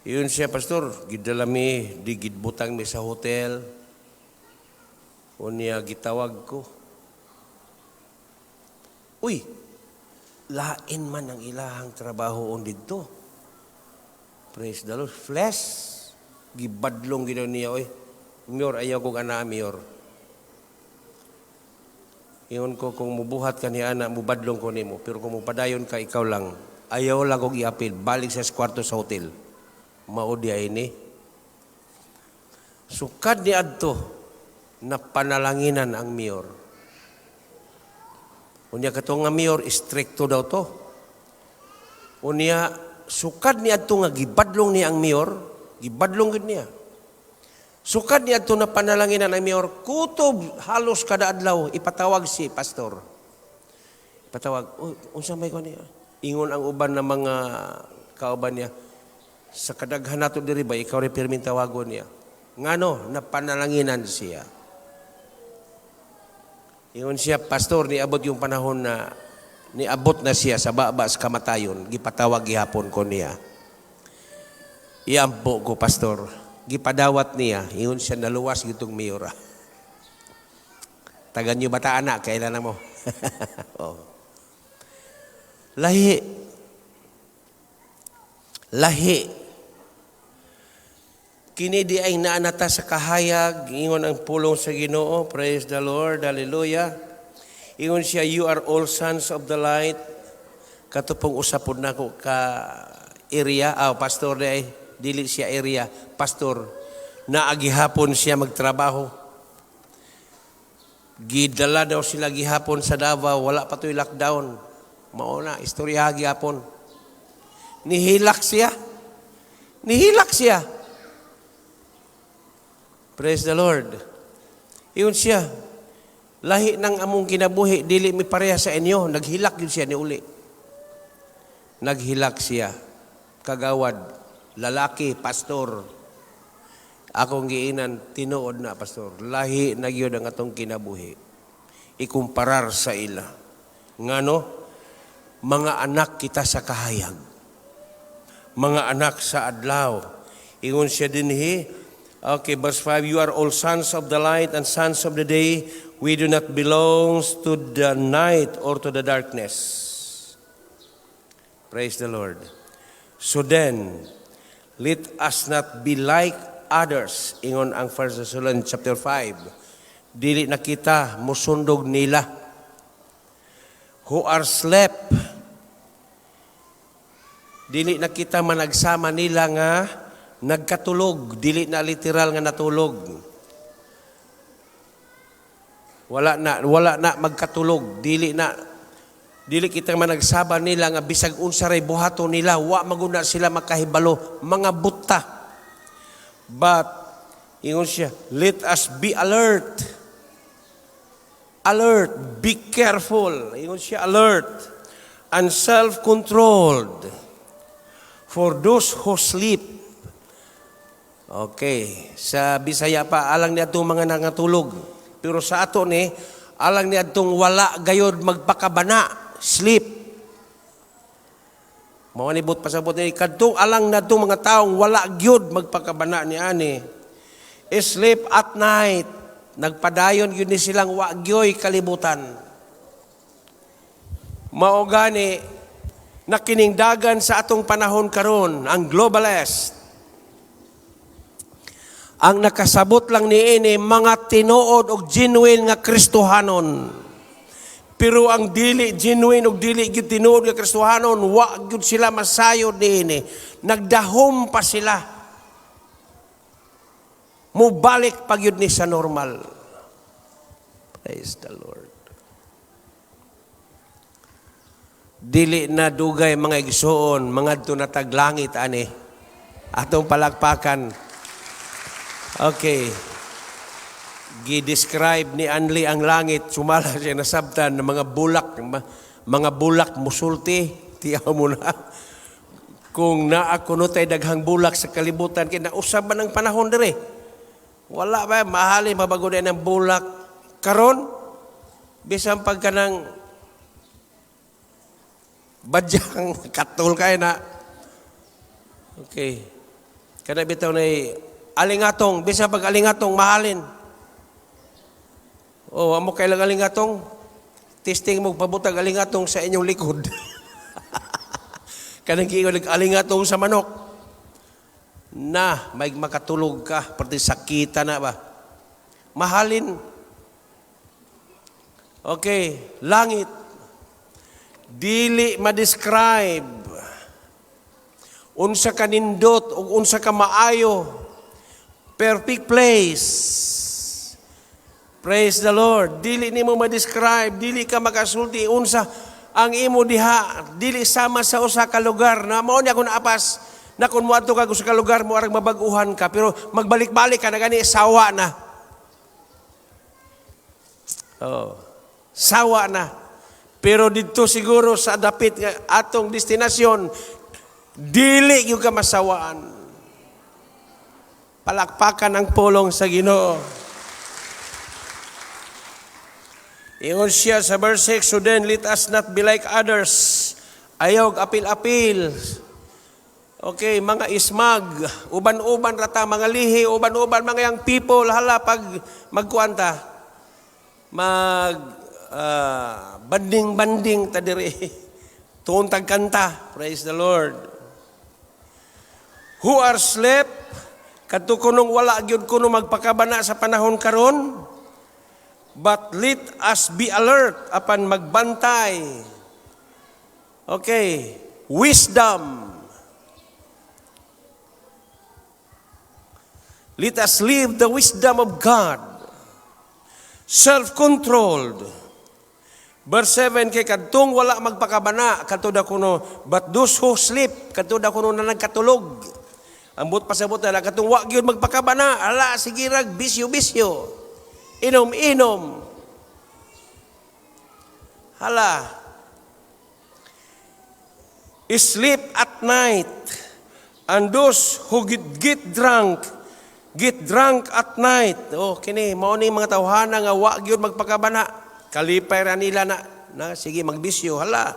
Yun siya, pastor. Gidala mi, di gidbutang mi sa hotel. Unya gitawag ko. Uy, lain man ang ilahang trabaho on dito. Praise the Lord. Flesh, gibadlong ginaw niya, oy. Mayor, ayaw kong ana, mayor. Iyon ko, kung mubuhat ka ni ana, mubadlong ko nimo. Pero kung mupadayon ka, ikaw lang. Ayaw lang kong iapil. Balik sa kwarto sa hotel. Maudi ay ini. Sukad ni adto na panalanginan ang mayor. Unya katong nga mayor, stricto daw to. Unya, sukad ni adto nga gibadlong niya ang mayor, gibadlong gid niya. Sukad niya adto na panalanginan ang mayor, kutob halos kada adlaw ipatawag si pastor. Ipatawag, unsa may ko niya? Ingon ang uban na mga kauban niya, sa kadaghan nato diri ba ikaw rin pirmin tawagon niya. Ngano na panalanginan siya. Ingon siya, pastor, niabot yung panahon na niabot na siya sa babas kamatayon, gipatawag gihapon ko niya. Iampo ko, pastor. Gipadawat niya, ingon siya naluwas gitong mayor. Tagan niyo bata anak, kailan na mo? Oh. Lahi. Kini di ay naanata sa kahayag, ingon ang pulong sa Ginoo, praise the Lord, hallelujah. Ingon siya, you are all sons of the light. Katupong usapod na ko ka area, pastor dili siya area, pastor, na agihapon siya magtrabaho. Gidala daw sila gihapon sa Davao, wala pa to'y lockdown. Mauna, istorya gihapon. Nihilak siya. Praise the Lord. Iyon siya. Lahi ng among kinabuhi, dili mi pareha sa inyo. Naghilak yun siya ni uli. Naghilak siya. Kagawad. Lalaki, pastor. Akong giinan, tinuod na, pastor. Lahi na yun ang atong kinabuhi. Ikumparar sa ila. Ngano? Mga anak kita sa kahayag. Mga anak sa adlaw. Ingon siya dinhi. Okay, verse 5, you are all sons of the light and sons of the day. We do not belong to the night or to the darkness. Praise the Lord. So then, let us not be like others. Ingon ang 1 Thessalonians chapter 5. Dili na kita musundog nila. Who are slept. Dili na kita managsama nila nga nagkatulog. Dili na literal nga natulog. Wala na magkatulog. Dili kita managsaba nila nga bisag unsa ray buhaton nila, wa maguna sila makahibalo, mga buta. But ingon siya, let us be alert. Alert, be careful. Ingon siya, alert and self-controlled. For those who sleep. Okay, sa Bisaya pa alang niya itong mga nangatulog. Pero sa ato ni, alang niya itong wala gayod magpakabana. Sleep. Mawanibot pasabot ni kadtong alang na itong mga taong wala gyud magpakabana ni ani. Sleep at night. Nagpadayon yun ni silang wa gyoy kalibutan. Mao gani nakiningdagan sa atong panahon karon ang globalist. Ang nakasabot lang niini mga tinuod og genuine nga Kristohanon. Pero ang dili genuine og dili gyud tinuod nga Kristohanon, wa gyud sila masayod niini. Nagdahom pa sila. Mubalik pa gyud ni sa normal. Praise the Lord. Dili na dugay mga igsoon, mga tunataglangit ani. Atong palakpakan. Okay. Gi-describe ni Anli ang langit, sumala siya nasabtan ng mga bulak musulti, tiyaw mo na. Kung naakunotay daghang bulak sa kalibutan, kinausap ba ng panahon dire? Wala ba, mahalin mabago din ng bulak. Karon, bisang pagka ng badyang katul kayo na. Okay. Kada bitaw na alingatong, bisang pag alingatong mahalin. Oh, amo kailang alingatong, testing mo pabutag alingatong sa inyong likod. Kanang kiyo nag-alingatong sa manok. Na, may makatulog ka, pati sakita na ba? Mahalin. Okay, langit. Dili ma-describe. Unsa ka nindot, o unsa ka maayo. Perfect place. Praise the Lord. Dili nimo ma-describe, dili ka makasulti unsa ang imo diha, dili sama sa usa ka lugar. Na mao ni ako naapas, na kun moadto ka sa ka lugar mo arang mabaguhan ka, pero magbalik-balik ka na gani sawa na. Oh, sawa na. Pero dito siguro sa dapit nga atong destinasyon, dili gyud ka masawaan. Palakpakan ang pulong sa Ginoo. Ingon siya sa verse 6, so then let us not be like others. Ayaw apil-apil. Okay, mga ismag, uban-uban rata, mga lihi, uban-uban mga young people, hala pag magkuanta, banding-banding ta diri. Tuuntag kanta. Praise the Lord. Who are sleep, kadto kunong wala gyud kuno magpakabana sa panahon karon. But let us be alert apan magbantay. Okay, wisdom. Let us live the wisdom of God. Self-controlled. Verse 7, kay kadtong wala magpakabana, katuda kuno, but those who sleep, katuda kuno na nagkatulog. Ambot pasabot na, katong wag yun magpakabana, ala, sige rag, bisyo-bisyo. Inom-inom. Hala. Sleep at night. And those who get drunk at night. Oh, kini, mao ni mga tawhana nga wa gyud magpakabana. Kalipay ra nila na sige magbisyo. Hala.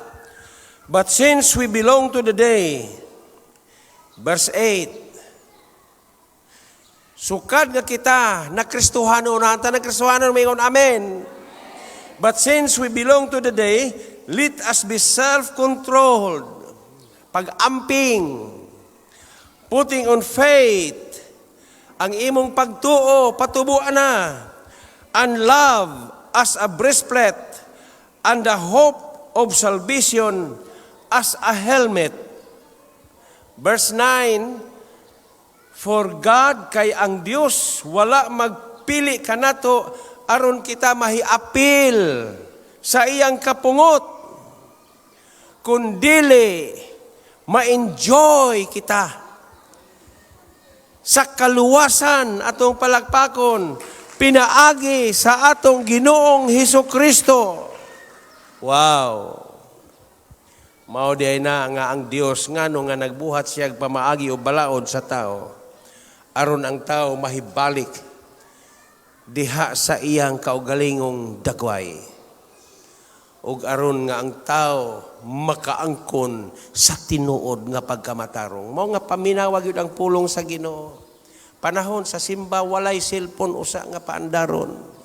But since we belong to the day, verse 8, sukad nga kita na Kristohano na anta na Kristohano mayon amen. But since we belong to the day, let us be self-controlled. Pag-amping, putting on faith, ang imong pagtuo patubuan na, and love as a breastplate, and the hope of salvation as a helmet. Verse 9, for God kay ang Dios wala magpili kanato aron kita mahiapil sa iyang kapungot, kundili ma-enjoy kita sa kaluwasan atong palakpakon pinaagi sa atong Ginoong Hesukristo. Wow. Mao di na nga ang Dios ngano nga nagbuhat siya pamaagi o balaod sa tao aron ang tao mahibalik diha sa iyang kaugalingong dagway. ug aron nga ang tao makaangkon sa tinuod nga pagkamatarong. Mao nga paminawag yun ang pulong sa Ginoo. Panahon sa simba walay cellphone usa nga paandaron.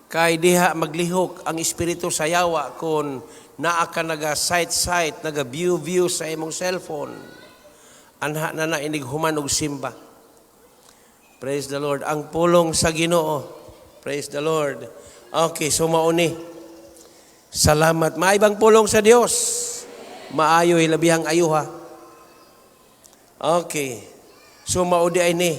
Kay diha maglihok ang espiritu sa yawa kun naa ka naga-sight, naga-view sa imong cellphone. Anha na inighuman og simba. Praise the Lord. Ang pulong sa Ginoo. Praise the Lord. Okay, so mauni. Salamat. Maibang pulong sa Dios. Maayo hilabihang ayuha. Okay. So maudi ay ni.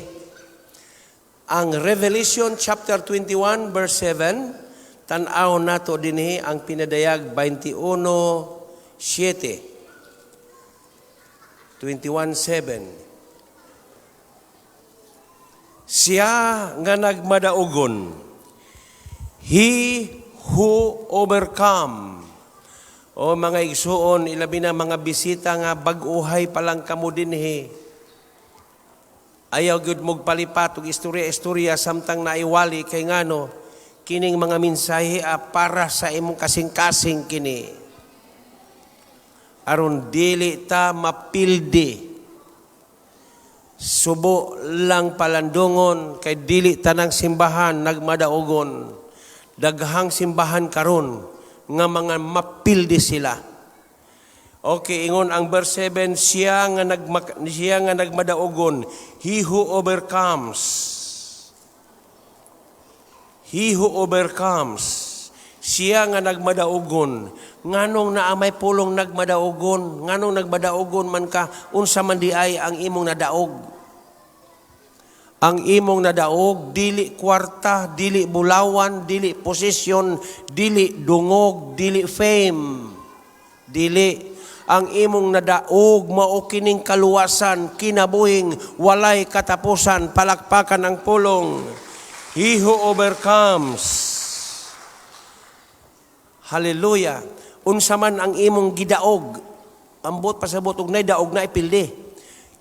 Ang Revelation chapter 21 verse 7, tan-aw nato dinhi ang pinadayag 21:7. Siya nga nagmadaugon, he who overcome. O mga igsuon, ilabi na mga bisita nga bag-uhay palang kamo dinhi. Ayaw gyud mog palipat og istorya samtang naiwali kay ngano kining mga mensahe para sa imong kasing-kasing kini. Aron dili ta mapildi. Subo lang palandungon kay dili tanang simbahan nagmadaugon. Daghang simbahan karon nga mga mapildi sila. Okay, ingon ang verse 7, siya nga nagmadaugon, he who overcomes. He who overcomes. Siya nga nagmadaugon. Nganong naamay pulong nagmadaugon? Nganong nagmadaugon man ka? Unsa man di ay ang imong nadaog? Ang imong nadaog, dili kwarta, dili bulawan, dili posisyon, dili dungog, dili fame. Dili. Ang imong nadaog, mao kining kaluwasan, kinabuhing, walay katapusan, palakpakan ang pulong. He who overcomes. Hallelujah. Unsa man ang imong gidaog, ambot pasabot og nay daog na ipildi.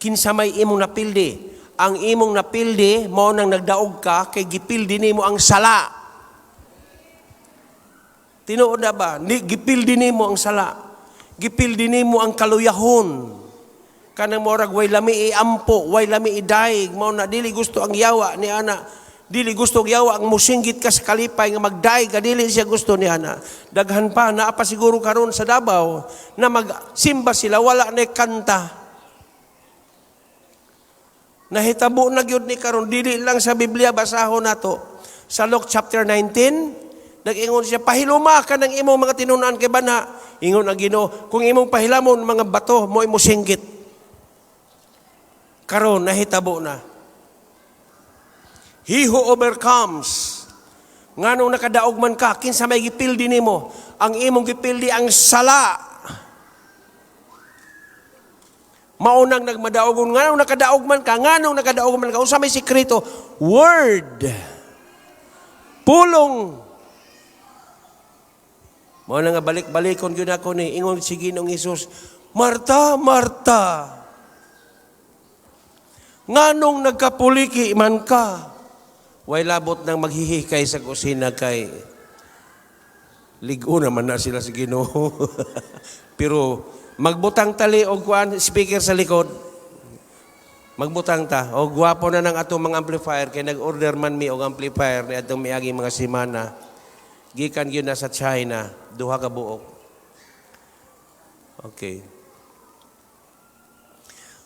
Kinsa may imong napildi? Ang imong napildi mao nang nagdaog ka kay gipildi nimo ang sala. Tinuod na ba? Gipildi nimo ang sala. Gipildi nimo ang kaluyahon. Kanang morag way lami iampo, way lami idaig, mao na dili gusto ang yawa ni ana. Dili gusto ang yawa ang musinggit ka sa kalipay nga magdaig ka, dili siya gusto ni ana. Daghan pa naa pa siguro karon sa Davao na magsimba sila wala na kanta. Nahitabo na gyud ni karon dili lang sa Biblia basahon nato. Sa Luke chapter 19, nag-ingon siya, pahiluma ka ng imong mga tinunan kay banha. Ingon ang Ginoo, kung imong pahilamon mga bato mo imo singgit. Karon nahitabo na. He who overcomes. Nganong nakadaog man ka, kinsa may gipildi nimo? Ang imong gipildi ang sala. Maunang nagmadaogon, nganong nakadaog man ka, unsa may sikreto? Word. Pulong. Mao na nga balik-balikon gyud ako ni ingon si Ginoong Hesus, Marta, Marta. Nganong nagkapuliki man ka? Way labot nang maghihikay sa kusina kay ligo naman na sila sa Ginoo. Pero magbutang tali og kuan speaker sa likod. Magbutang ta og gwapo na ng atong mga amplifier kay nag-order man mi og amplifier ni atong miagi mga semana. Gikan gyud na sa China, 2 ka buok. Okay.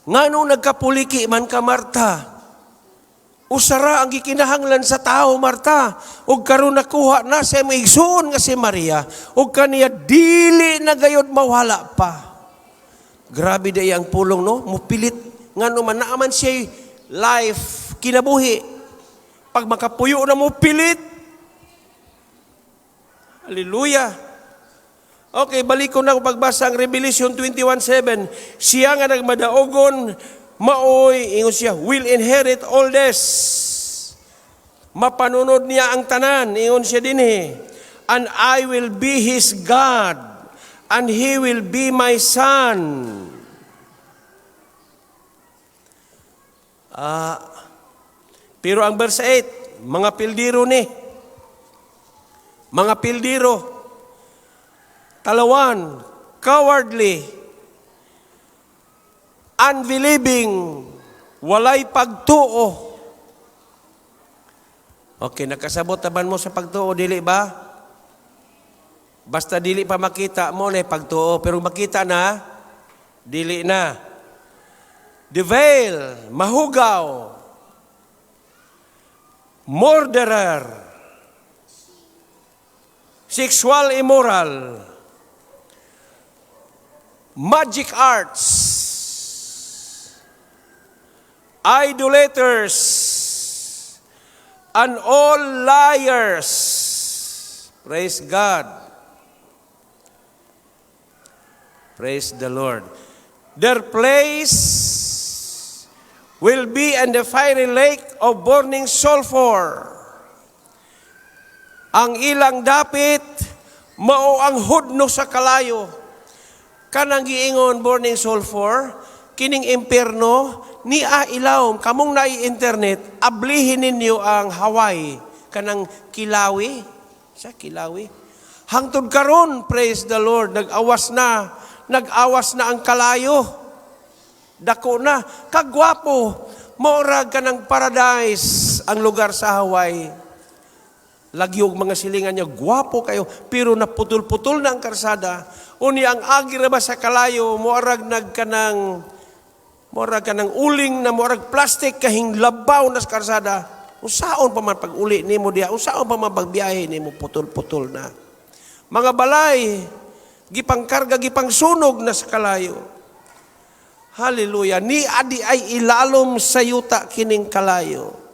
Nganong nagkapuliki man ka, Marta? Usara ang gikinahanglan sa tao, Marta. Ug karon nakuha na sa imong igsoon nga si Maria, ug kaniya dili na gayud mawala pa. Grabe day ang pulong, no? Mupilit ngano man naaman siya life kinabuhi. Pag makapuyo na mo pilit. Hallelujah. Okay, balik ko na pagbasa ang Revelation 21:7. Siya nga nagmadaogon, maoy, ingon siya, will inherit all this. Mapanunod niya ang tanan, ingon siya dinhi. And I will be his God, and he will be my son. Pero ang verse 8, mga pildiro ni, mga pildiro. Talawan, cowardly, unbelieving, walay pagtuo. Okay, nakasabot taban mo sa pagtuo, dili ba? Basta dili pa makita mo na pagtuo, pero makita na, dili na. The veil, mahugaw, murderer, sexual immoral, magic arts, idolaters, and all liars. Praise God. Praise the Lord. Their place will be in the fiery lake of burning sulfur. Ang ilang dapit, mao ang hudno sa kalayo. Kanang giingon burning sulfur, kining impierno, ni ilawom, kamong nai-internet, ablihin ninyo ang Hawaii, kanang Kilawi, sa Kilawi. Hangtod karon, praise the Lord, nag-awas na ang kalayo. Dako na, kagwapo, maurag ka ng paradise ang lugar sa Hawaii. Lagyog mga silingan niya, gwapo kayo, pero naputol-putol na ang karsada. Uni ang agira ba sa kalayo, maurag ka ng uling na maurag plastic kahing labaw na sa karsada. Usaon pa man pag-uli ni mo diya, usaon pa man pagbiyahe ni mo, putol-putol na. Mga balay, gipangkarga, gipangsunog na sa kalayo. Hallelujah. Ni adi ay ilalom sa yuta kining kalayo.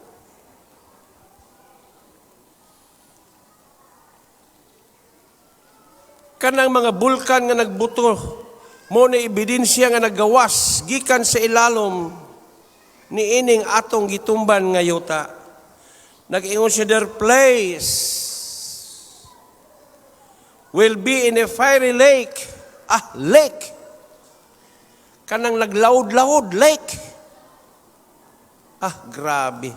Kanang mga bulkan nga nagbuto, mo na ebidensya nga nagawas, gikan sa ilalom, ni ining atong gitumban nga yuta. Nag-ingon siya, their place will be in a fiery lake. Lake. Kanang naglaod-laod, lake. Grabe.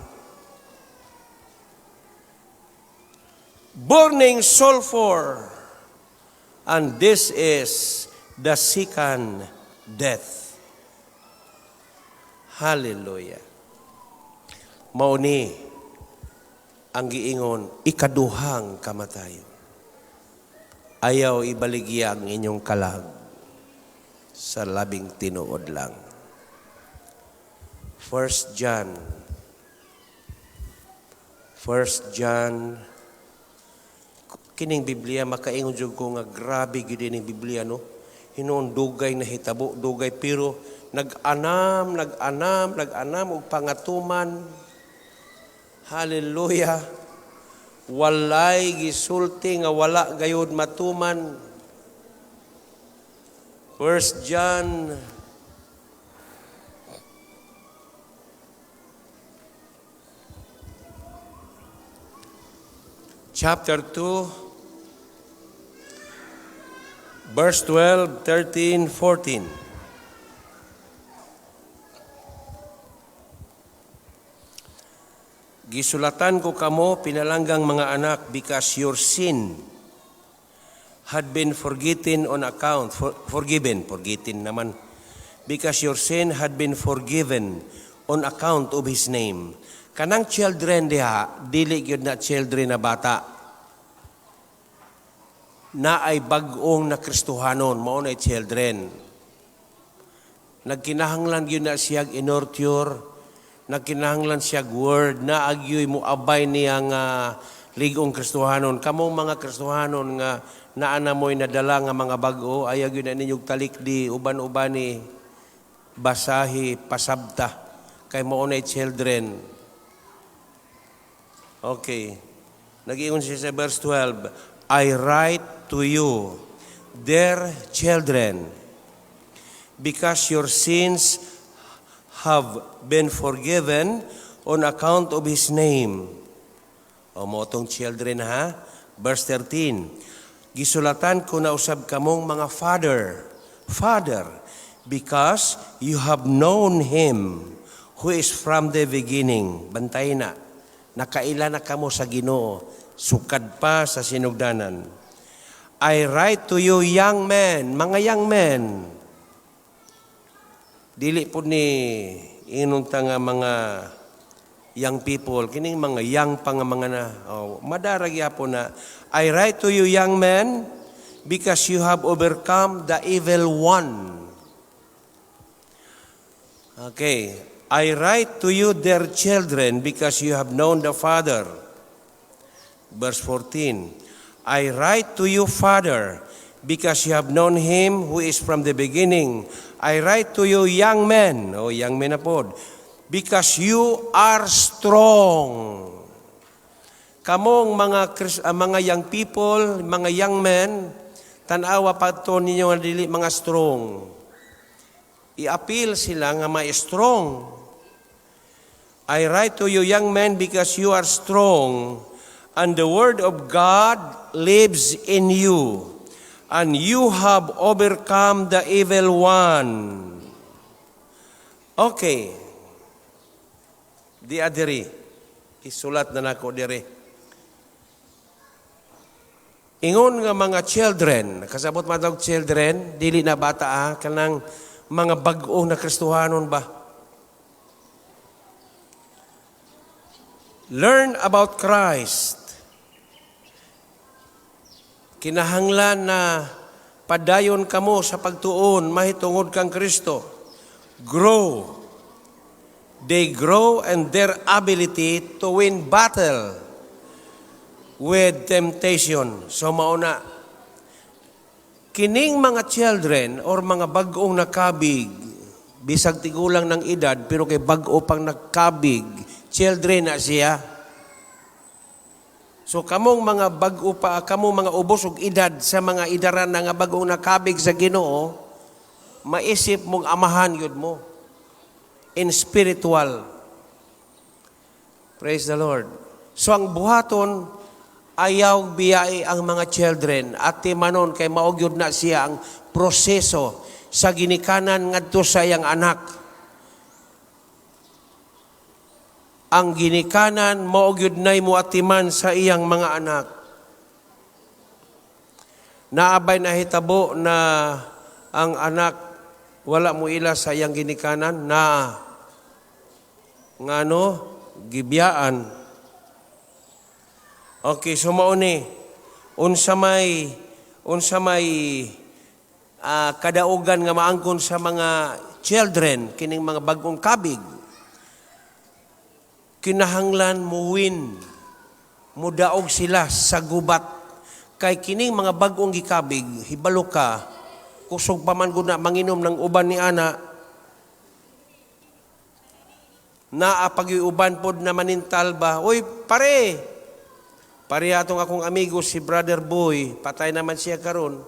Burning sulfur. And this is the second death. Hallelujah. Mauni ang giingon, ikaduhang kamatayon. Ayaw ibaligya ang inyong kalag sa labing tinuod lang. 1 John, kining Biblia, makaingon jud ko nga grabe gid ning Biblia, no? Hinuon dugay na hitabo, dugay, pero nag-anam og pangatuman. Hallelujah. Walay gisulti nga wala gayud matuman. 1 John chapter 2 verse 12, 13, 14. Gisulatan ko kamo pinalanggang mga anak because your sin had been forgiven naman. Because your sin had been forgiven on account of His name. Kanang children diha, dili gyud na children na bata. Na ay bag-ong na Kristohanon, mao na children. Nagkinahanglan gyud na siyag inorture, nagkinahanglan siyag word, na agyoy mo abay niya nga ligong Kristohanon. Kamong mga Kristohanon nga naana mo'y nadala nga mga bag-o, ayaw yun na ninyong talikdi, uban-uban ni basahi, pasabta, kay maunay children. Okay. Nag-iingon siya sa verse 12, I write to you, dear children, because your sins have been forgiven on account of His name. O mo tong children ha? Verse 13, gisulatan ko na usab kamong mga father, because you have known Him who is from the beginning. Bantay na, nakaila na kamo sa Ginoo sukad pa sa sinugdanan. I write to you young men, mga young men. Dili po ni inunta nga mga young people, kining mga young pa nga mga na, madarag po na, I write to you young men, because you have overcome the evil one. Okay, I write to you dear children, because you have known the Father. Verse 14, I write to you, Father, because you have known Him who is from the beginning. I write to you, young men, young men na po, because you are strong. Kamong mga young people, mga young men, tanawa pa ito ninyo nga dili mga strong. I-appeal sila nga mga strong. I write to you, young men, because you are strong, and the word of God lives in you, and you have overcome the evil one. Okay. Di adiri. Isulat na nako diri. Ingon nga mga children, kasabot matawag children, dili na bata kanang mga bag-o na Kristohanon ba? Learn about Christ. Kinahanglan na padayon kamo sa pagtuon, mahitungod kang Kristo. Grow. They grow in their ability to win battle with temptation. So mauna, kining mga children or mga bag-ong nakabig, bisag tigulang ng edad, pero kay bag-o pang nakabig, children na siya. So kamong mga bag-o pa, kamong mga ubos og edad sa mga idaran na nga bag-ong nakabig sa Ginoo, maisip mong amahan yun mo. In spiritual. Praise the Lord. So ang buhaton, ayaw biyai ang mga children at timanon kay maugyod na siya ang proseso sa ginikanan ngadto sa iyang anak. Ang ginikanan maugyod nay mo atiman sa iyang mga anak. Naabay na hitabo na ang anak wala mo ila sa iyang ginikanan na ngano gibiyaan. Okay, so mauni unsa may kadaugan nga maangkon sa mga children kining mga bag-ong kabig. Kinahanglan mo win, mo daog sila sa gubat. Kay kining mga bag-ong gikabig, hibalo ka, kusog pa man gud na manginom ng uban ni ana, naapag-uban pod na manintal ba, uy, pare atong akong amigo si Brother Boy, patay naman siya karon.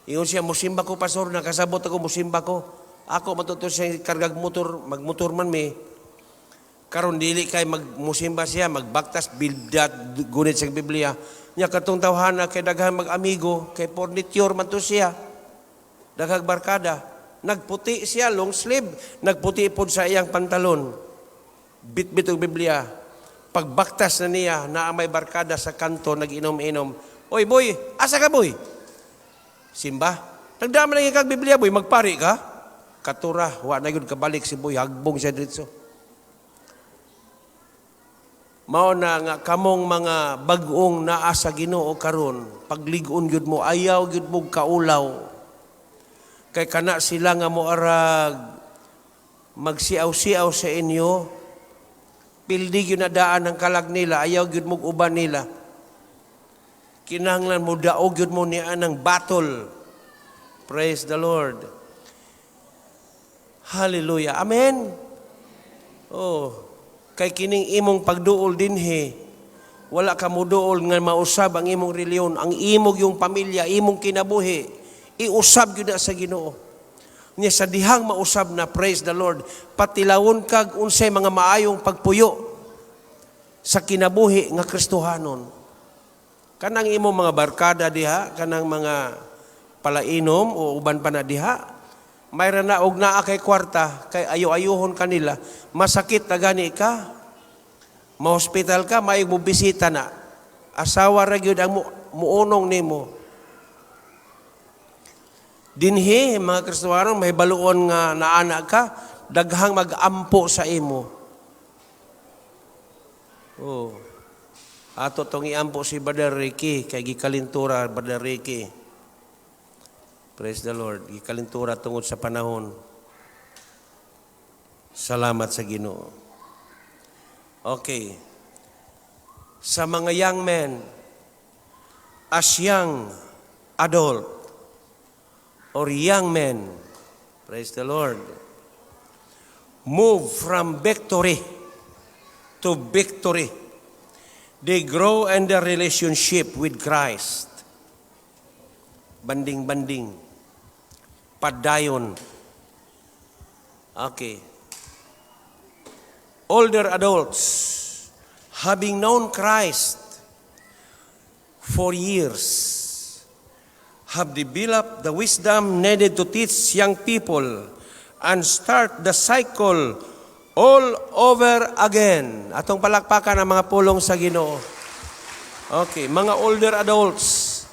Ingon siya, musimba ko pastor, nakasabot ako, musimba ko. Ako matuto siya kargag motor, magmotor man me. Karon dili kay magmusimba siya, magbaktas bildat gunit sa Biblia. Nya katong tawhana kay daghan mag-amigo, kay forniture man to siya. Daghang barkada. Nagputi siya long sleeve, nagputi pod sa iyang pantalon. Bit-bit og Biblia. Pagbaktas na niya, naa may barkada sa kanto nag-inom-inom. Oy boy, asa ka boy? Simba. Nagdama lang kag Biblia boy, magpari ka? Katura, wa na gyud kabalik si boy, hagbong siya dito. Mao na nga kamong mga bag-ong naa sa Ginoo karon, paglig-on gyud mo, ayaw gyud mo kaulaw. Kay kana sila nga moarag magsiaw-siaw sa inyo, pildi gyud na daan ang kalag nila, ayaw gyud mo uban nila. Kinahanglan mo daog gyud mo niya ng battle. Praise the Lord. Hallelujah. Amen. Oh, kay kining imong pagduol dinhi, wala ka mo duol nga mausab ang imong reliyon, ang imong yung pamilya, imong kinabuhi, iusab gyud na sa Ginoo. Nya sa dihang mausab na, praise the Lord, patilawon kag unsay mga maayong pagpuyo sa kinabuhi nga Kristohanon. Kanang imong mga barkada diha, kanang mga palainom o uban pa na diha, mayroon na og naa kay kwarta, kay ayo-ayohon kanila, masakit na gani ka, ma-hospital ka, may mo bisita na. Asawa ra gyud ang muunong nimo. Dinhi mga Kristiyano may baluon nga naana ka, daghang mag-ampo sa imo. Oh. Ato tong iampo si Brother Ricky kay gikalintura Brother Ricky. Praise the Lord. Gikalintura tungod sa panahon. Salamat sa Ginoo. Okay. Sa mga young men, as young adult, or young men, praise the Lord, move from victory to victory. They grow in their relationship with Christ. Banding-banding. Padayon. Okay. Older adults, having known Christ for years, have developed the wisdom needed to teach young people and start the cycle all over again. Atong palakpakan ang mga pulong sa Ginoo. Okay, mga older adults,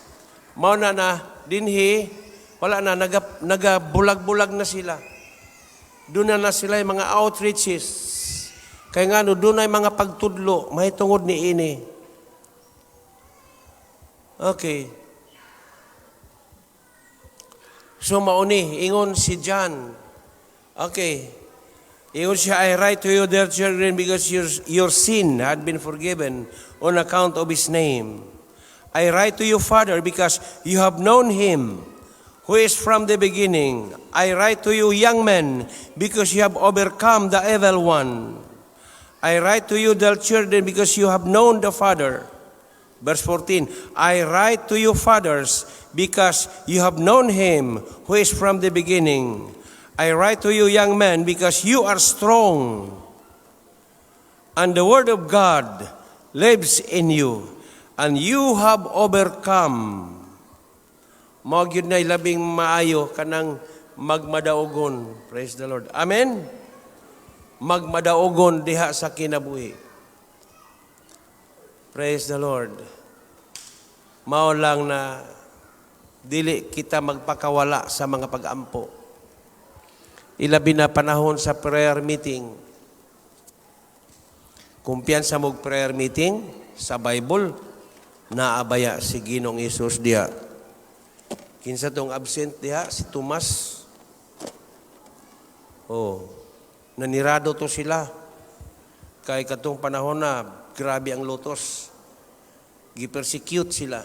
mao na dinhi, wala na, nagabulag-bulag na sila. Doon na sila yung mga outreaches. Kaya nga, doon na yung mga pagtudlo, may tungod ni ini. Okay. So mauni, ingon si John. Okay. Ingon siya, I write to you, dear children, because your sin had been forgiven on account of His name. I write to you, Father, because you have known Him who is from the beginning. I write to you, young men, because you have overcome the evil one. I write to you, dear children, because you have known the Father. Verse 14, I write to you, fathers, because you have known Him who is from the beginning. I write to you, young men, because you are strong, and the Word of God lives in you, and you have overcome. Mao gyud nay labing maayo kanang magmadaogon. Praise the Lord. Amen. Magmadaogon diha sa kinabuhi. Praise the Lord. Mao lang na dili kita magpakawala sa mga pag-ampo. Ilabi na panahon sa prayer meeting. Kumpiyansa mo prayer meeting sa Bible, naabaya si Ginong Hesus diha. Kinsa tong absent diha, si Tomas. Oh, nanirado to sila. Kay katong panahon na grabe ang lotos. Gi-persecute sila.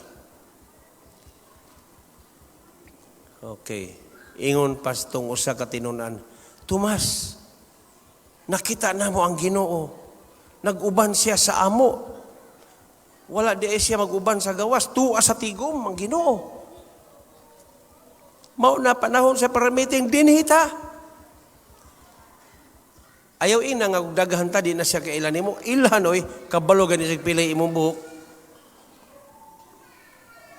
Okay. Ingon pas tong usa ka tinunan, Tomas, nakita na mo ang Ginoo. Nag-uban siya sa amo. Wala di siya mag-uban sa gawas. Tuwa sa tigom ang Ginoo. Mao na panahon sa prayer meeting, dinhita. Ayaw ina nga daghan ta di na siya kailan nimo. Ilhan oy, kabalo gani sig pilay imong buhok.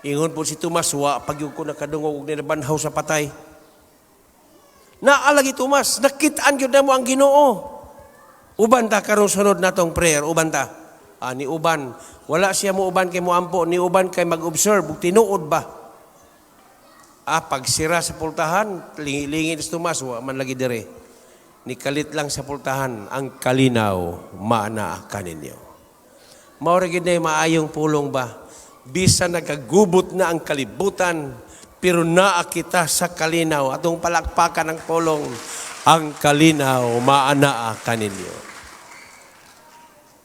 Ingon po si Tomas, wa pagyud ko nakadungog og nilabanhaw sa patay. Naalagi Tomas, nakitaan gyud namo ang Ginoo. Uban ta karon sunod natong prayer, uban ta. Ni uban, wala siya mo uban kay moampo, ni uban kay mag-observe ug tinuod ba. Pagsira sa pultahan, lingi-lingi si Tomas, wa man lagi dire. Nikalit lang sa pultahan, ang kalinaw, maana kaninyo. Maura gid na maayong pulong ba? Bisa nagagubot na ang kalibutan, pero naa kita sa kalinaw. Atong palakpakan ng pulong, ang kalinaw, maana kaninyo.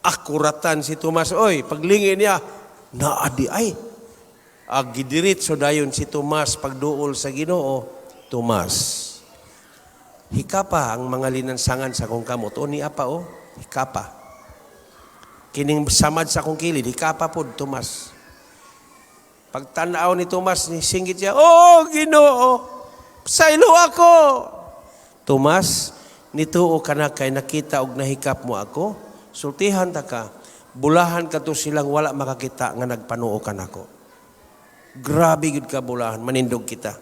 Akuratan si Tomas, oy, paglingi niya, naadi ay. Agidiritso dayon si Tomas pagduol sa Ginoo, Tomas. Hikapa ang mga linansangan sa kong kamot. O ni apa o, hikapa. Kining samad sa kong kilid, hikapa po, Tomas. Pagtanaw ni Tomas, singgit siya, oh Ginoo, saylo ako. Tomas, nituo ka na kay nakita og nahikap mo ako, sultihan ta ka, bulahan ka to silang wala makakita nga nagpanuo ka nako. Grabe gud ka bulahan, manindog kita.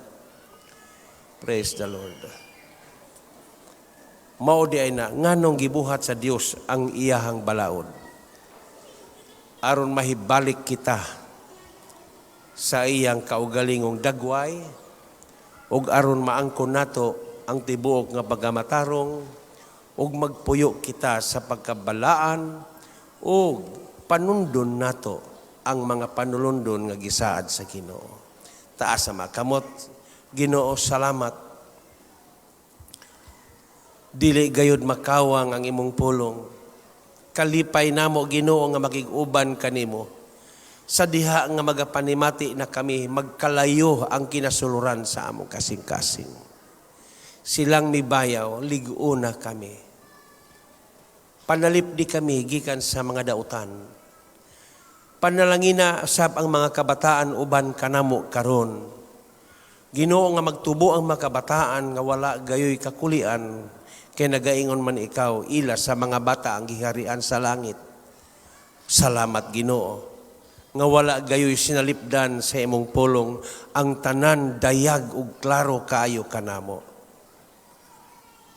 Praise the Lord. Mao di ay na nganong gibuhat sa Dios ang iyahang balaod. aron mahibalik kita sa iyang kaugalingong dagway ug aron maangkon nato ang tibuok nga pagamatarong ug magpuyo kita sa pagkabalaan ug panundon nato ang mga panulundon nga gisaad sa Ginoo. Taas sa makamot, Ginoo, salamat. Dili gayud makawang ang imong pulong. Kalipay namo, Ginoo, nga magig-uban kanimo. Sa diha nga magapanimati na kami, magkalayo ang kinasuluran sa among kasing-kasing. Silang mibayaw, liguna kami. Panalipdi kami gikan sa mga dautan. Panalangina sab ang mga kabataan uban kanamo karon. Ginoo nga magtubo ang mga kabataan nga wala gayoy kakulian kay nagaingon man ikaw ila sa mga bata ang giharian sa langit. Salamat, Ginoo, nga wala gayoy sinalipdan sa imong pulong ang tanan dayag ug klaro kaayo kanamo.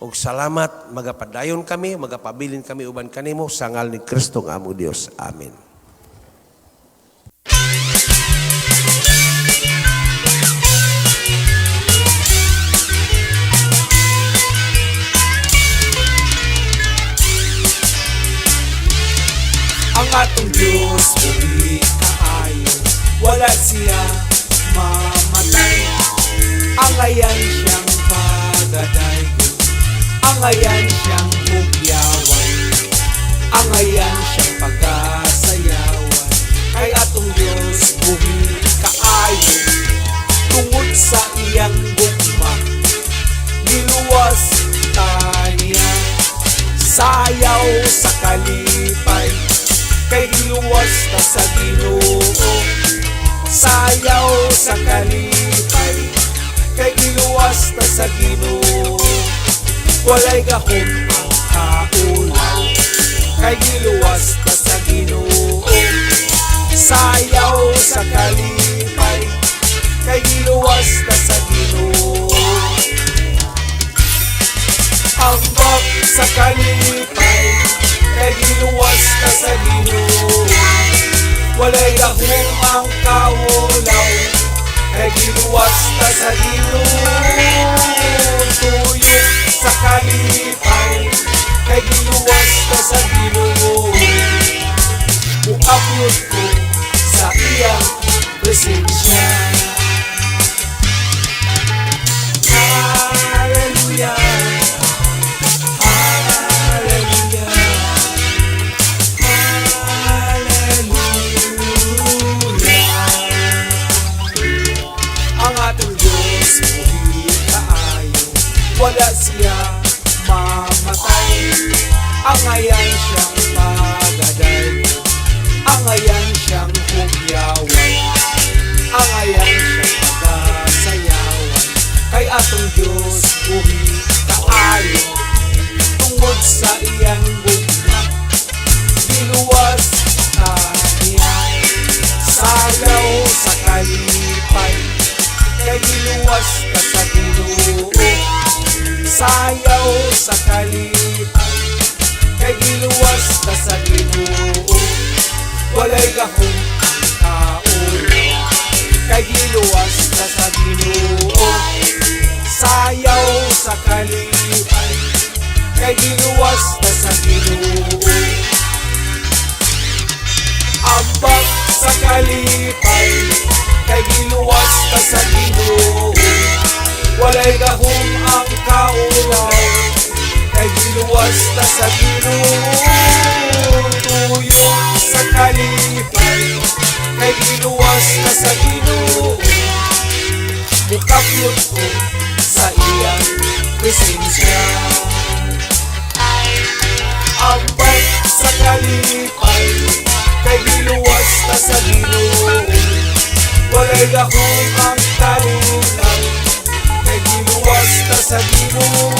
Ug salamat, magapadayon kami, magapabilin kami uban kanimo sa ngalan ni Kristo nga among Dios. Amen. Ang atong Diyos, uri kaayo, wala siya mamatay. Ang ayan siyang pagadayon, ang ayan siyang bugyawan, ang ayan siyang pagkasayawan. Kay atong Diyos, uri kaayo, tungod sa iyang gugma, niluwas taniya, sayaw sa kalipay. Kay giluwas ta sa Ginoo, sayaw sa kalipay. Kay giluwas ta sa Ginoo, walay gahom ang kaulaw. Kay giluwas ta sa Ginoo, sayaw sa kalipay. Kay giluwas ta sa Ginoo, hambak sa kalipay. Kay giluwas ta sa Ginoo, walay gahom ang kaulaw. Kay giluwas ta sa Ginoo, tuyo sa kalipay. Kay giluwas ta sa Ginoo, muapyod ko sa iyang presensya. Hallelujah. Wala siya mamatay. Ang ayan siyang pagadayon, ang ayan siyang bugyawan, ang ayan siyang pagkasayawan. Kay atong Diyos, buhi kaayo, tungod sa iyang gugma, niluwas taniya, sayaw sa kalipay. Kay giluwas ka sa Ginoo, sayaw sa kalipay. Kay giluwas ta sa Ginoo, walay gahom ang kaulaw. Kay giluwas ta sa Ginoo, sayaw sa kalipay. Kay giluwas ta sa Ginoo, ambak sa kalipay. Kay giluwas ta sa Ginoo, walay gahom ang kaulaw. Kay giluwas ta sa Ginoo, tuyo sa kalipay. Kay giluwas ta sa Ginoo, mukapyod ko sa iyang presensya. Ambag sa kalipay. Kay giluwas ta sa Ginoo, walay gahom ang kaulaw. Kay giluwas ta sa Ginoo,